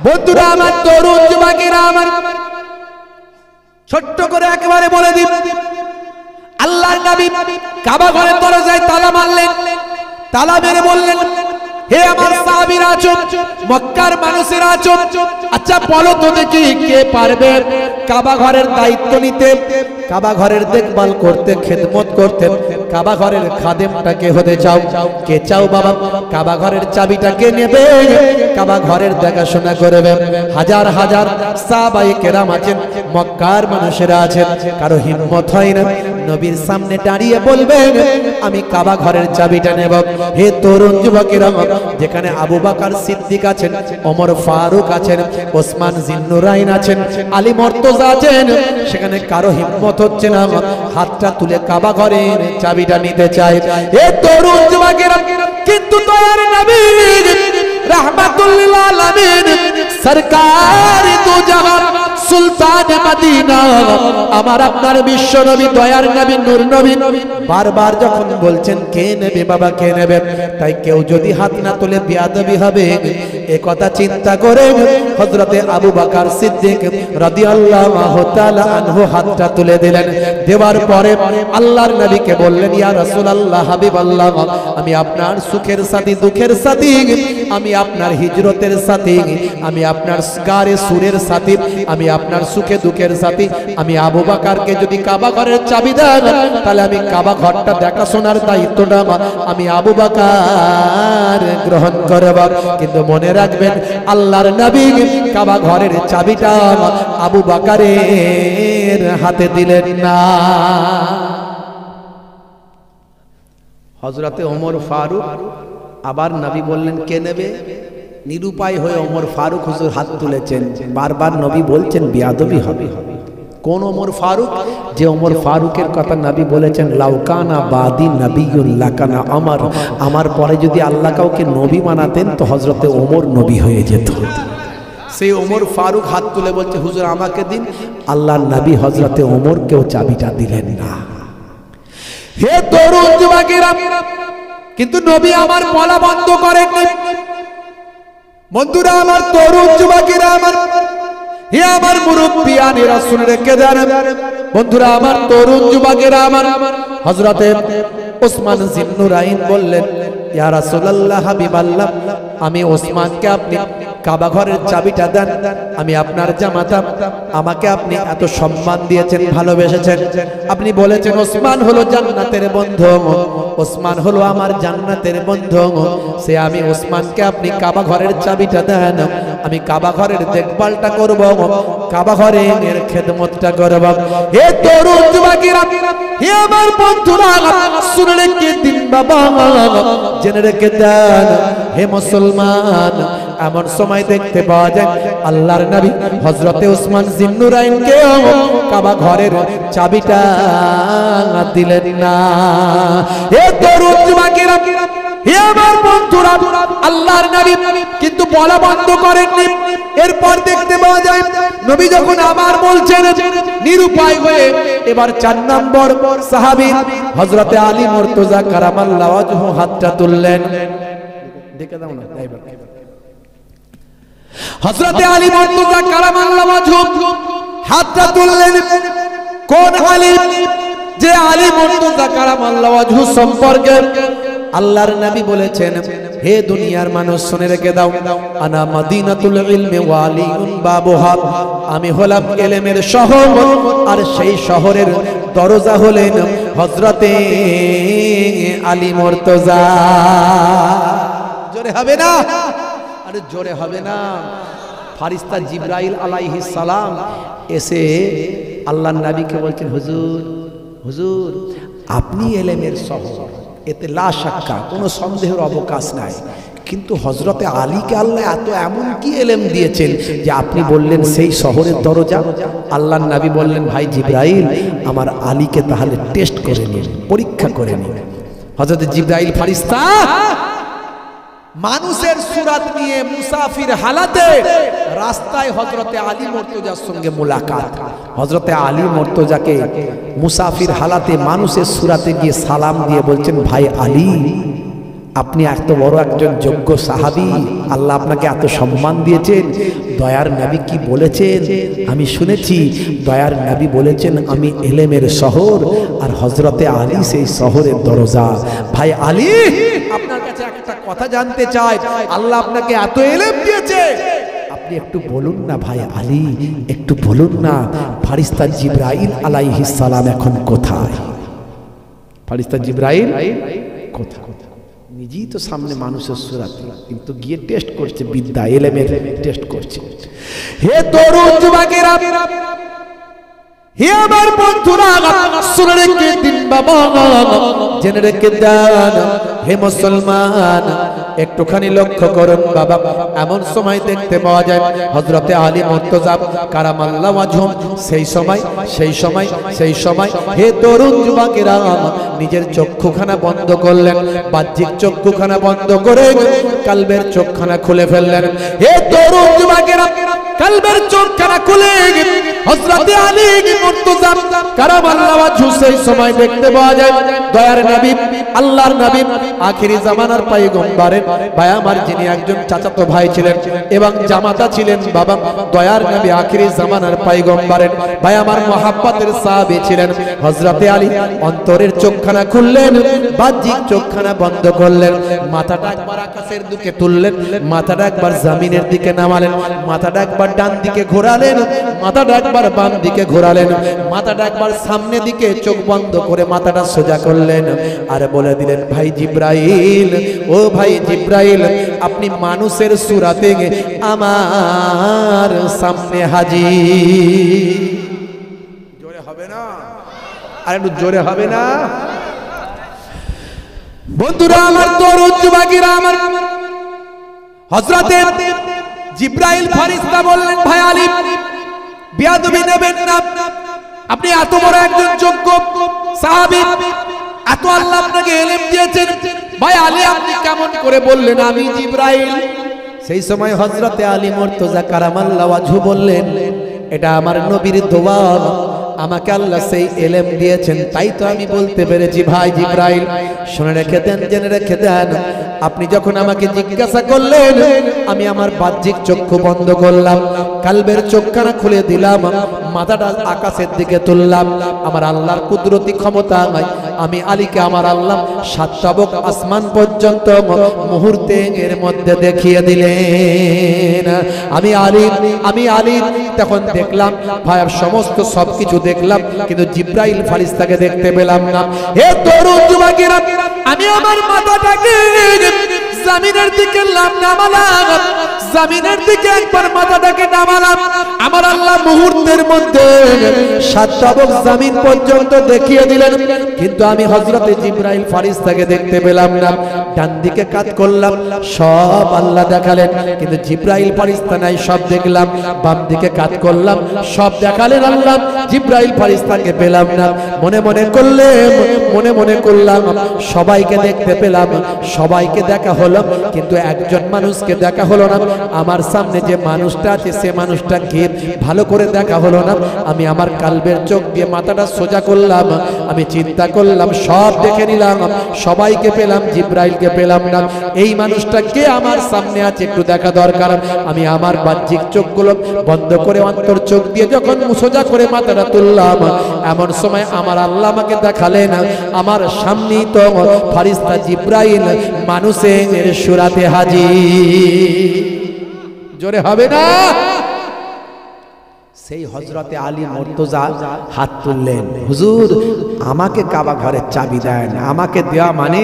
বন্ধুরা আমার, তরুণ যুবকেরা আমার, ছোট্ট করে একেবারে বলে দিন, আল্লাহর নবী কাবা ঘরের দরজায় তালা মারলেন, তালা মেরে বললেন হে আমার সাহাবীরা আছো, মক্কার মানুষেরা আছো, আচ্ছা বলো তো দেখি কে পারবে কাবা ঘরের দায়িত্ব নিতে, কাবা ঘরের দেখভাল করতে, খেদমত করতে? কাবা ঘরের খাদেমটা কে হতে চাও? কে চাও বাবা? কাবা ঘরের চাবিটা কে নেবে? কাবা ঘরের দেখাশোনা করবে? হাজার হাজার সাহাবায়ে কেরাম আছেন, মক্কার মানুষেরা আছেন, কারো হিম্মত হয় না নবীর সামনে দাঁড়িয়ে বলবেন আমি কাবা ঘরের চাবিটা নেব। হে তরুণ যুবকেরা, যেখানে আবু বকর সিদ্দিক আছেন, ওমর ফারুক আছেন, ওসমান জিন্নুরাইন আছেন, আলী মুর্তজা আছেন, সেখানে কারো হিম্মত হচ্ছে না হাতটা তুলে কাবা ঘরের চাবিটা নিতে চায়। হে তরুণ যুবকেরা, কিন্তু দয়ার নবী রাহমাতুল লিল আলামিন সরকার দু জাহান সুলতান মদিনা আমার আপনার বিশ্ব নবী দয়ার নবী নূর নবী বারবার যখন বলছেন কে নেবে বাবা কে নেবে, তাই কেউ যদি হাত না তুলে বেয়াদবি হবে এ কথা চিন্তা করে হযরতে আবু বকর সিদ্দিক রাদিয়াল্লাহু তাআলা আনহু হাতটা তুলে দিলেন। দেওয়ার পরে আল্লাহর নবীকে বললেন ইয়া রাসূলুল্লাহ হাবিবাল্লাহ, আমি আপনার সুখের সাথী দুঃখের সাথী, আমি আপনার হিজরতের সাথী, আমি আপনার গারে সুরের সাথী, আমি আপনার সুখে দুঃখের সাথী। আমি আবু বকরকে যদি কাবা ঘরের চাবি দেন তাহলে আমি কাবা ঘরটা দেখাশোনার দায়িত্বটা আমি আবু বকর গ্রহণ করব। কিন্তু মনে রাখবেন আল্লাহর নবী কাবা ঘরের চাবিটা আবু বকরের হাতে দিলেন না। হযরতে ওমর ফারুক, আবার নবী বললেন কে নেবে? নিরুপায় হয়ে ওমর ফারুক হুজুর হাত তুলেছেন। বারবার নবী বলছেন বেয়াদবি হবে। কোন ওমর ফারুক? যে ওমর ফারুকের কথা নবী বলেছেন লাউকানা বাদি নবিয়্যুন লাকানা ওমর, আমার পরে যদি আল্লাহ কাউকে নবী বানাতেন তো হযরতে ওমর নবী হয়ে যেত। সেই ওমর ফারুক হাত তুলে বলছে হুজুর আমাকে দিন। আল্লাহর নবী হযরতে ওমরকেও চাবিটা দিলেন না। হে তরুণ যুবকেরা, কিন্তু নবী আমার বলা বন্ধ করেননি। বন্ধুরা আমার, তরুণ যুবকেরা আমার, হে আমার মুরব্বিয়ানেরা শুনে রেখে দেন। বন্ধুরা আমার, তরুণ যুবকেরা আমার, হযরতে ওসমান জিন্নুরাইন বললেন ইয়া রাসূলুল্লাহ হাবিবাল্লাহ, আমি ওসমানকে আপনি কাবা ঘরের চাবিটা দেন। আমি আপনার জামাতা, আমাকে আপনি এত সম্মান দিয়েছেন, ভালোবেসেছেন, আপনি বলেছেন ওসমান হলো জান্নাতের বন্ধু, ওসমান হলো আমার জান্নাতের বন্ধু। সে আমি ওসমানকে আপনি কাবা ঘরের চাবিটা দেন, আমি কাবা ঘরের দেখভালটা করব, কাবা ঘরের খেদমতটা করব। হে তরুণ যুবকেরা, হে আমার বন্ধুরা, শুনে রেখে দিন বাবা, জেনে রেখে দেন। হে মুসলমান, এমন সময় দেখতে পাওয়া যায় আল্লাহর নবী হযরতে ওসমান জিন্নুরাইনকে কাবা ঘরের চাবিটা দিলেন না। হে তরুণ যুবকেরা, হে আমার বন্ধুরা, আল্লাহর নবী কিন্তু বলা বন্ধ করেননি। এরপর দেখতে পাওয়া যায় নবী যখন আবার বলছেন নিরুপায় হয়ে, এবার 4 নম্বর সাহাবী হযরতে আলী মুর্তজা কারামাল্লাহু ওয়াজহু হাতটা তুললেন। দেখে দাও না ড্রাইভার। হযরতে আলী মুর্তজা কারামাল্লাহু ওয়াজহু হাতটা তুললেন। কোন আলী? যে আলী মুর্তজা কারামাল্লাহু ওয়াজহু সম্পর্কে আল্লাহর নবী বলেছেন হে দুনিয়ার মানুষ শুনে রেখে দাও, আনা মদিনাতুল ইলমি ওয়া আলিউন বাবুহা, আমি হলাম ইলমের শহর আর সেই শহরের দরজা হলেন হযরতে আলী মুর্তজা। জোরে হবে না? আরে জোরে হবে না। ফারিস্তা জিবরাইল আলাইহিস সালাম এসে আল্লাহর নবীকে বলছেন হুজুর, হুজুর আপনি ইলমের শহর, এতে লা শাক্কা, কোনো সন্দেহের অবকাশ নাই, কিন্তু হযরতে আলীকে আল্লাহ এত এমন কি ইলম দিয়েছেন যে আপনি বললেন সেই শহরের দরজা? আল্লাহর নবী বললেন ভাই জিবরাইল, আমার আলীকে তাহলে টেস্ট করে নিন, পরীক্ষা করে নিন। হযরতে জিবরাইল ফারিস্তা মানুষের সুরাত নিয়ে মুসাফির হালাতে রাস্তায় হযরতে আলী মুর্তজার সঙ্গে মুলাকাত। হযরতে আলী মুর্তজাকে মুসাফির হালাতে মানুষের সুরাতে গিয়ে সালাম দিয়ে বলছেন ভাই আলী, আপনি এত বড় একজন যোগ্য সাহাবী, আল্লাহ আপনাকে এত সম্মান দিয়েছেন। দয়ার নবী কি বলেছেন আমি শুনেছি, দয়ার নবী বলেছেন আমি ইলমের শহর আর হযরতে আলী সেই শহরের দরজা। ভাই আলী, আপনার কাছে একটা কথা জানতে চাই, আল্লাহ আপনাকে এত ইলম দিয়েছে, আপনি একটু বলুন না ভাই আলী, একটু বলুন না ফারিস্তা জিবরাইল আলাইহিস সালাম এখন কোথায়? ফারিস্তা জিবরাইল কোথায়? নিজেই তো সামনে মানুষের সুরাতে, কিন্তু গিয়ে টেস্ট করছে, বিদ্যা ইলমের টেস্ট করছে। হে তরুণ যুবকেরা, হে আমার বন্ধুরা, শুনে রেখে দিন বাবা, জেনে রেখে দেন। হে মুসলমান, একটুখানি লক্ষ্য করুন বাবা, এমন সময় দেখতে পাওয়া যায় হযরতে আলী মুর্তজা কারামাল্লাহু ওয়াজহুম সেই সময় হে তরুণ যুবকেরা, নিজের চক্ষুখানা বন্ধ করলেন, বাহ্যিক চক্ষুখানা বন্ধ করে কলবের চোখখানা খুলে ফেললেন। হে তরুণ যুবকেরা, কলবের চোখখানা খুলে হযরতে আলী মুর্তজা কারামাল্লাহু ওয়াজহু সেই সময় দেখতে পাওয়া যায় দয়ার নবী, আল্লাহর নবী, আখিরি জামানার পয়গম্বরের ভাই আমার, যিনি একজন চাচাতো ভাই ছিলেন এবং জামাতা ছিলেন বাবা, দয়ার নবী আখিরি জামানার পয়গম্বরের ভাই আমার, মুহাব্বতের সাহাবী ছিলেন হযরতে আলী। অন্তরের চোখখানা খুললেন, বাহ্যিক চোখখানা বন্ধ করলেন, মাথাটা একবার আকাশের দিকে তুললেন, মাথাটা একবার জমিনের দিকে নামালেন, মাথাটা একবার ডান দিকে ঘোরালেন, মাথাটা একবার বাম দিকে ঘোরালেন, মাথাটা একবার সামনে দিকে, চোখ বন্ধ করে মাথাটা সোজা করলেন, আর বলে দিলেন, ভাই জিবরাইল, ও ভাই জিবরাইল, আপনি মানুষের সূরাতে আমার সামনে হাজির। জোরে হবে না? আর একটু জোরে হবে না? বন্ধুরা আমার, তরুণ যুবকেরা আমার, হযরতে জিবরাইল ফেরেশতা বললেন, ভাই আলী, বেয়াদবি নেবেন না, আপনি এত বড় একজন যোগ্য সাহাবী, এত আল্লাহ আপনাকে ইলম দিয়েছেন, ভাই আলী আপনি কেমন করে বললেন আমি জিবরাইল? সেই সময় হযরতে আলী মুর্তজা কারামাল্লাহু ওয়াজহু বললেন, এটা আমার নবীর দোয়া, আমাকে আল্লাহ সেই ইলম দিয়েছেন, তাই তো আমি বলতে পেরেছি ভাই জিবরাইল। শুনে রেখে দেন, জেনে রেখে দেন, আপনি যখন আমাকে জিজ্ঞাসা করলেন, আমি আমার বাহ্যিক চক্ষু বন্ধ করলাম, কলবের চোখখানা খুলে দিলাম, মাথাটা আকাশের দিকে তুললাম, আমার আল্লাহর কুদরতি ক্ষমতা নাই, আমি আলীকে আমার আল্লাহ সাতটাবক আসমান পর্যন্ত মুহূর্তে এর মধ্যে দেখিয়ে দিলেন। আমি আলী তখন দেখলাম ভাইয়ের সমস্ত সবকিছু দেখলাম, কিন্তু জিবরাইল ফেরেশতাকে দেখতে পেলাম না। হে তরুণ যুবকেরা, আমি আমার মাথাটাকে জমিনের দিকে নামালাম, জমিনের দিকে একবার মাথাটাকে নামালাম, আমার আল্লাহ মুহূর্তের মধ্যে সাতটাবক জমিন পর্যন্ত দেখিয়ে দিলেন, কিন্তু আমি হযরতে জিবরাইল ফেরেশতাকে দেখতে পেলাম না। ডান দিকে কাত করলাম, সব আল্লাহ দেখালেন, কিন্তু জিবরাইল ফেরেশতা নাই, সব দেখলাম। বাম দিকে কাত করলাম, সব দেখালেন আল্লাহ, জিবরাইল ফেরেশতাকে পেলাম না। মনে মনে করলাম সবাইকে দেখতে পেলাম, সবাইকে দেখা হলো, কিন্তু একজন মানুষকে দেখা হলো না। আমার সামনে যে মানুষটা আছে সে মানুষটা কে ভালো করে দেখা হলো না। আমি আমার কলবের চোখ দিয়ে মাথাটা সোজা করলাম, আমি চিন্তা করলাম, সব দেখে নিলাম, সবাইকে পেলাম, জিবরাইলকে পেলাম না। এই মানুষটা কে আমার সামনে আছে, একটু দেখা দরকার। আমি আমার বাহ্যিক চোখগুলো বন্ধ করে অন্তর চোখ দিয়ে যখন সোজা করে মাথাটা তুললাম, এমন সময় আমার আল্লাহ আমাকে দেখালেন, আমার সামনেই তো ফেরেশতা জিবরাইল মানুষের সূরাতে হাজির। জোরে হবে না? সেই হযরতে আলী মুর্তজা হাত তুললেন, হুজুর আমাকে কাবা ঘরের চাবি দেন। আমাকে দেওয়া মানে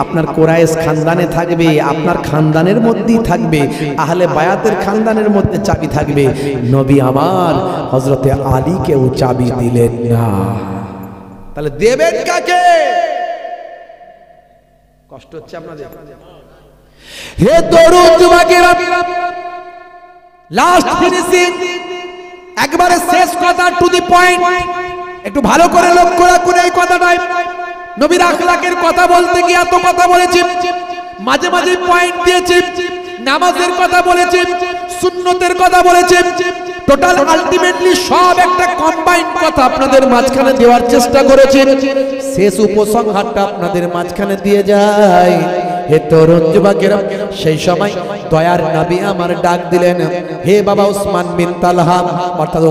আপনার কুরাইশ খানদানে থাকবে, আপনার খানদানের মধ্যেই থাকবে, আহলে বায়াতের খানদানের মধ্যে চাবি থাকবে। নবী আমার হযরতে আলীকেও চাবি দিলেন না। তাহলে দেবেন কাকে? কষ্ট হচ্ছে আপনাদের? হে তরুণ যুবকেরা, লাস্ট ফিনিশিং, একবারে শেষ কথা, টু দি পয়েন্ট, একটু ভালো করে লক্ষ্য রাখুন এই কথাটাই। নবীর আখলাকের কথা বলতে গিয়ে এত কথা বলেছি, মাঝে মাঝে পয়েন্ট দিয়েছি, নামাজের কথা বলেছি, সুন্নতের কথা বলেছি, টোটাল আলটিমেটলি সব একটা কম্বাইন্ড কথা আপনাদের মাঝখানে দেওয়ার চেষ্টা করেছি। শেষ উপসংহারটা আপনাদের মাঝখানে দিয়ে যায়। হে তরুণ যুবকেরা, সেই সময় দয়ার নবী আমার ডাক দিলেন, হে বাবা ওসমান বিন তালহা, অর্থাৎ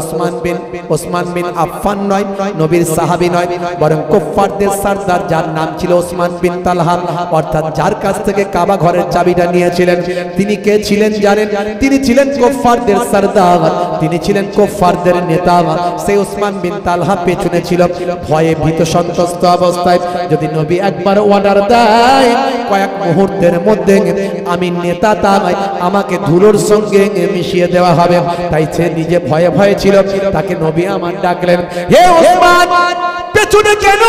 ওসমান বিন আফফান নয়, নবীর সাহাবী নয়, বরং কুফফারদের সরদার যার নাম ছিল ওসমান বিন তালহা, অর্থাৎ যার কাছ থেকে কাবা ঘরের চাবিটা নিয়েছিলেন, তিনি কে ছিলেন জানেন? তিনি ছিলেন কুফফারদের সরদার, তিনি ছিলেন কুফফারদের নেতা। সেই ওসমান বিন তালহা পেছনে ছিল, ভয়ে ভীত সন্ত্রস্ত অবস্থায়। যদি নবী একবার অর্ডার দেয়, কয়েক মুহূর্তের মধ্যে আমি নেতা, তাই আমাকে ধুলোর সঙ্গে মিশিয়ে দেওয়া হবে। তাই সে নিজে ভয়ে ভয়ে ছিল। তাকে নবী আমার ডাকলেন, হে ওসমান, পেছনে কেন,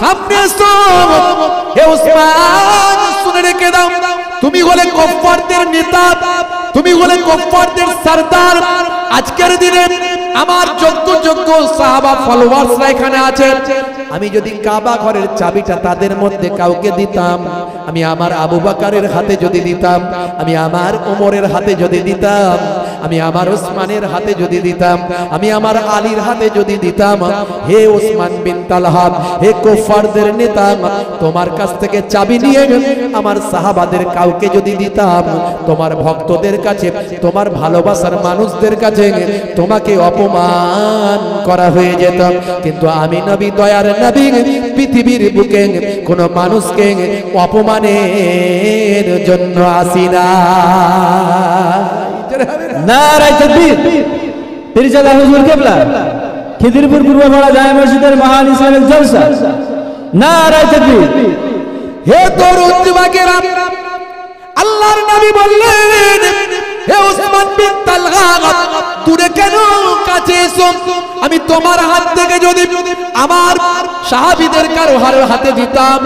সামনে এসো। হে ওসমান, শুনে রেখে দাও, তুমি হলে কুফফারদের নেতা, তুমি হলে কুফফারদের সরদার। আজকের দিনে আমার যোগ্য সাহাবা ফলোয়ার্সরা এখানে আছে। আমি যদি কাবা ঘরের চাবিটা তাদের মধ্যে কাউকে দিতাম, আমি আমার আবু বকরের হাতে যদি দিতাম, আমি আমার ওমরের হাতে যদি দিতাম, আমি আমার ওসমানের হাতে যদি দিতাম, আমি আমার আলীর হাতে যদি দিতাম, হে ওসমান বিন তালহা, হে কুফফারদের নেতা, তোমার কাছ থেকে চাবি নিয়ে আমার সাহাবাদের কাউকে যদি দিতাম, তোমার ভক্তদের কাছে, তোমার ভালোবাসার মানুষদের কাছে তোমাকে অপমান করা হয়ে যেত। কিন্তু আমি নবী, দয়ার নবী, পৃথিবীর বুকে কোন মানুষকে অপমানের জন্য আসি না। নারায়ে তাকবীর। পীরজাদা হুজুর কিবলা, খিদিরপুর পূর্বপাড়া জামে মসজিদের মহান ইসলামিক জলসা। নারায়ে তাকবীর। হে তরুণ যুবকেরা, আল্লাহর নবী বললেন, হে ওসমান বিন তালহা, দূরে কেন, কাছে এসো। আমি তোমার হাত থেকে যদি আমার সাহাবীদের কারো হাতে দিতাম,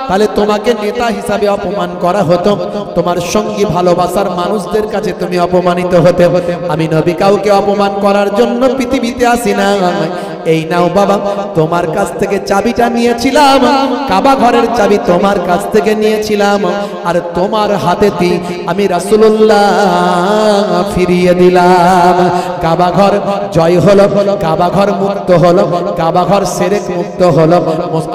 তাহলে তোমাকে নেতা হিসাবে অপমান করা হতো, তোমার সঙ্গী ভালোবাসার মানুষদের কাছে তুমি অপমানিত হতে। আমি নবী কাউকে অপমান করার জন্য পৃথিবীতে আসি না। এই নাও বাবা, তোমার কাছ থেকে চাবিটা নিয়েছিলাম, কাবা ঘরের চাবি তোমার কাছ থেকে নিয়েছিলাম, আর তোমার হাতেতে আমি রাসূলুল্লাহ ফিরিয়ে দিলাম। কাবা ঘর জয় হলো, কাবা ঘর মুক্ত হলো, কাবা ঘর শিরক মুক্ত হলো,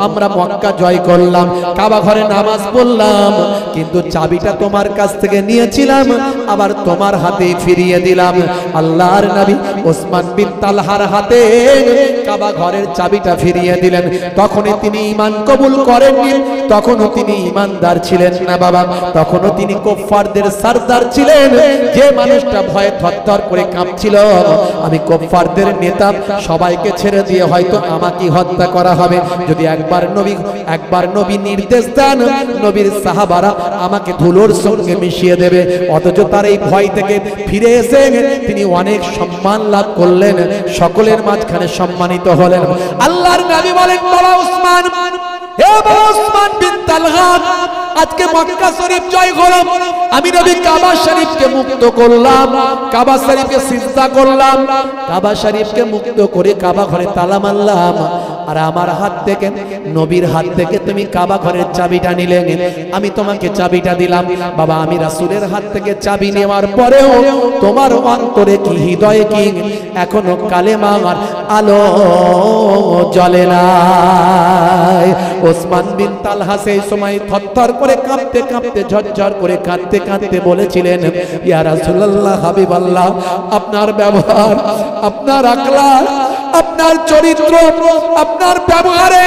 আমরা মক্কা জয় করলাম, কাবা ঘরে নামাজ পড়লাম, কিন্তু চাবিটা তোমার কাছ থেকে নিয়েছিলাম, আবার তোমার হাতে ফিরিয়ে দিলাম। আল্লাহর নবী ওসমান বিন তালহার হাতে কাবা ঘরের চাবিটা ফিরিয়ে দিলেন। তখনই তিনি ঈমান কবুল করেননি, তখনও তিনি ঈমানদার ছিলেন না বাবা, তখনও তিনি কুফফারদের সরদার ছিলেন। যে মানুষটা ভয়ে থরথর করে কাঁপছিল, আমি কুফফারদের নেতা, সবাইকে ছেড়ে দিয়ে হয়তো আমাকে হত্যা করা হবে, যদি একবার নবী নির্দেশ দেন, নবীর সাহাবারা আমাকে ধুলোর সঙ্গে মিশিয়ে দেবে। অথচ তার এই ভয় থেকে ফিরে এসে তিনি অনেক সম্মান লাভ করলেন, সকলের মাঝখানে সম্মানিত হলেন। আল্লাহর নবী বলেন, বাবা ওসমান, হে বাবা ওসমান বিন তালহা, আজকে মক্কা শরীফ জয় হলো, আমি নবী কাবা শরীফকে মুক্ত করলাম, কাবা শরীফকে সিজদা করলাম, কাবা শরীফকে মুক্ত করে কাবা ঘরে তালা মারলাম, আর আমার হাত থেকে, নবীর হাত থেকে তুমি কাবা ঘরের চাবিটা নিলে, আমি তোমাকে চাবিটা দিলাম। বাবা, আমি রাসূলের হাত থেকে চাবি নেওয়ার পরেও তোমার অন্তরে কি, হৃদয়ে কি এখনো কালেমার আলো জ্বলে না? ওসমান বিন তালহা সেই সময় থরথর করে কাঁপতে কাঁপতে, ঝরঝর করে কাঁদতে কাঁদতে বলেছিলেন, ইয়া রাসূলুল্লাহ, হাবিবাল্লাহ, আপনার ব্যবহার, আপনার আখলাক, আপনার চরিত্র, আপনার ব্যবহারে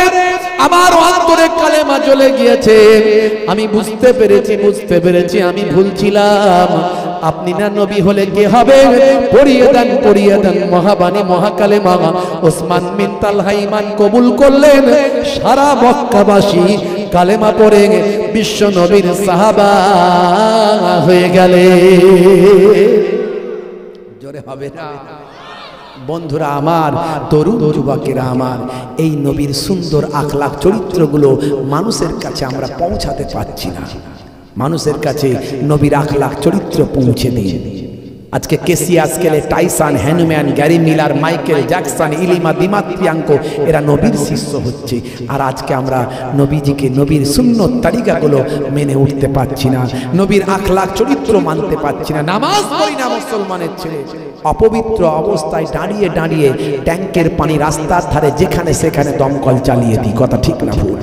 আমার অন্তরে কালেমা জ্বলে গিয়েছে। আমি বুঝতে পেরেছি আমি ভুল ছিলাম। আপনি না নবী হলে কে হবে? পড়িয়ে দেন মহাবাণী, মহাকালেমা। ওসমান বিন তালহা ঈমান কবুল করলেন, সারা মক্কাবাসী কালেমা পড়ে বিশ্ব নবীর সাহাবা হয়ে গেলেন। জোরে হবে না? বন্ধুরা আমার, তরুণ যুবকেরা আমার, এই নবীর সুন্দর আখলাক চরিত্রগুলো মানুষের কাছে আমরা পৌঁছাতে পারছি না। মানুষের কাছে নবীর আখলাক চরিত্র পৌঁছে দিন। আজকে কেসিয়া স্কেলে, টাইসন, হ্যানুম্যান, গ্যারি মিলার, মাইকেল জ্যাকসন, ইলিমা দিমাত্রিয়াঙ্কো, এরা নবীর শিষ্য হচ্ছে। আর আজকে আমরা নবীজিকে, নবীর সুন্নত তালিকাগুলো মেনে উঠতে পারছি না, নবীর আখলাক চরিত্র মানতে পারছি না। নামাজ পড়ি না মুসলমানের ছেলে, অপবিত্র অবস্থায় দাঁড়িয়ে দাঁড়িয়ে ট্যাঙ্কের পানি রাস্তার ধারে যেখানে সেখানে দমকল চালিয়ে দিই। কথা ঠিক না ভুল?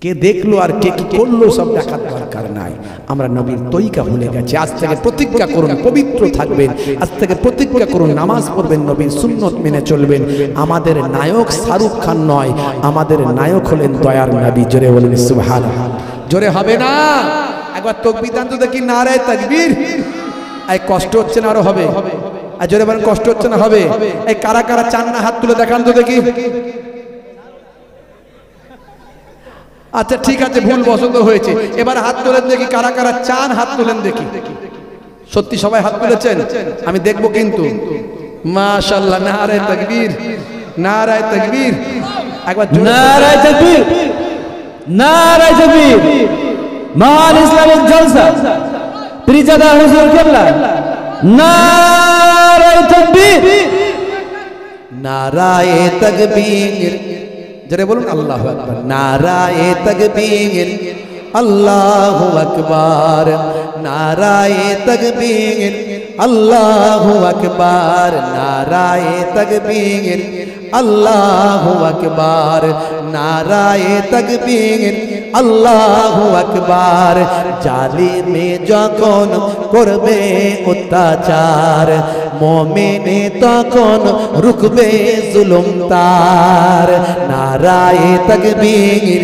কে দেখলো আর কে কি করলো সব দেখার দরকার নাই। আমরা নবীর তরিকা ভুলে গেছি। আজ থেকে প্রতিজ্ঞা করুন পবিত্র থাকবেন, আজ থেকে প্রতিজ্ঞা করুন নামাজ পড়বেন, নবীর সুন্নত মেনে চলবেন। আমাদের নায়ক শাহরুখ খান নয়, আমাদের নায়ক হলেন দয়ার নবী। জোরে বলেন সুবহানাল্লাহ। জোরে হবে না? একবার তাকবীর দান তো দেখি, নারায়ে তাকবীর। এই কষ্ট হচ্ছে না? আরো হবে। আর জোরে বলেন, কষ্ট হচ্ছে না? হবে। এই কারা কারা চান না হাত তুলে দেখান তো দেখি। আচ্ছা ঠিক আছে, ভুল বসত হয়েছে। এবার হাত তোলেন দেখি, কারা কারা চান হাত তোলেন দেখি। সত্যি সবাই হাত তুলেছেন? আমি দেখবো কিন্তু। মাশাআল্লাহ, নারায়ে তাকবীর, নারায়ে তাকবীর। একবার নারায়ে তাকবীর, নারায়ে তাকবীর। মহান ইসলামিক জলসা পীরজাদা হুজুর কেবলা, নারায়ে তাকবীর, নারায়ে তাকবীর। জোরে বলুন আল্লাহু আকবার। নারায়ে তাকবীর, আল্লাহু আকবার। নারায়ে তাকবীর, আল্লাহু আকবার। নারায়ে তাকবীর, আল্লাহু আকবার। নারায়ে তাকবীর, আল্লাহু আকবার। জালিমে যখন করবে অত্যাচার, মুমিনে তখন রুখবে জুলুম তার। নারায়ে তাকবীর,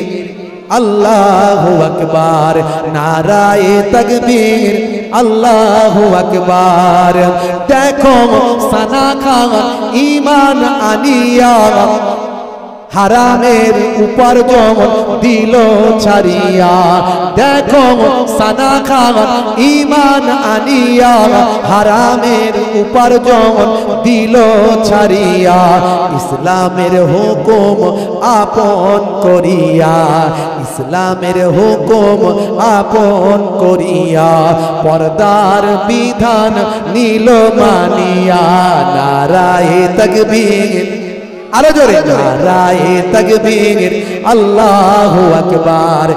আল্লাহু আকবার। নারায়ে তাকবীর, আল্লাহু আকবার। দেখো সানা খান ঈমান আনিয়া, হারামের উপার্জন দিল ছাড়িয়া। দেখো সানা খান ঈমান আনিয়া, হারামের উপার্জন দিল ছাড়িয়া। ইসলামের হুকুম আপন করিয়া, ইসলামের হুকুম আপন করিয়া, পর্দার বিধান নিল মানিয়া। নারায়ে তাকবীর, আরো জোরে নারায়ে তাকবীর, আল্লাহু আকবার।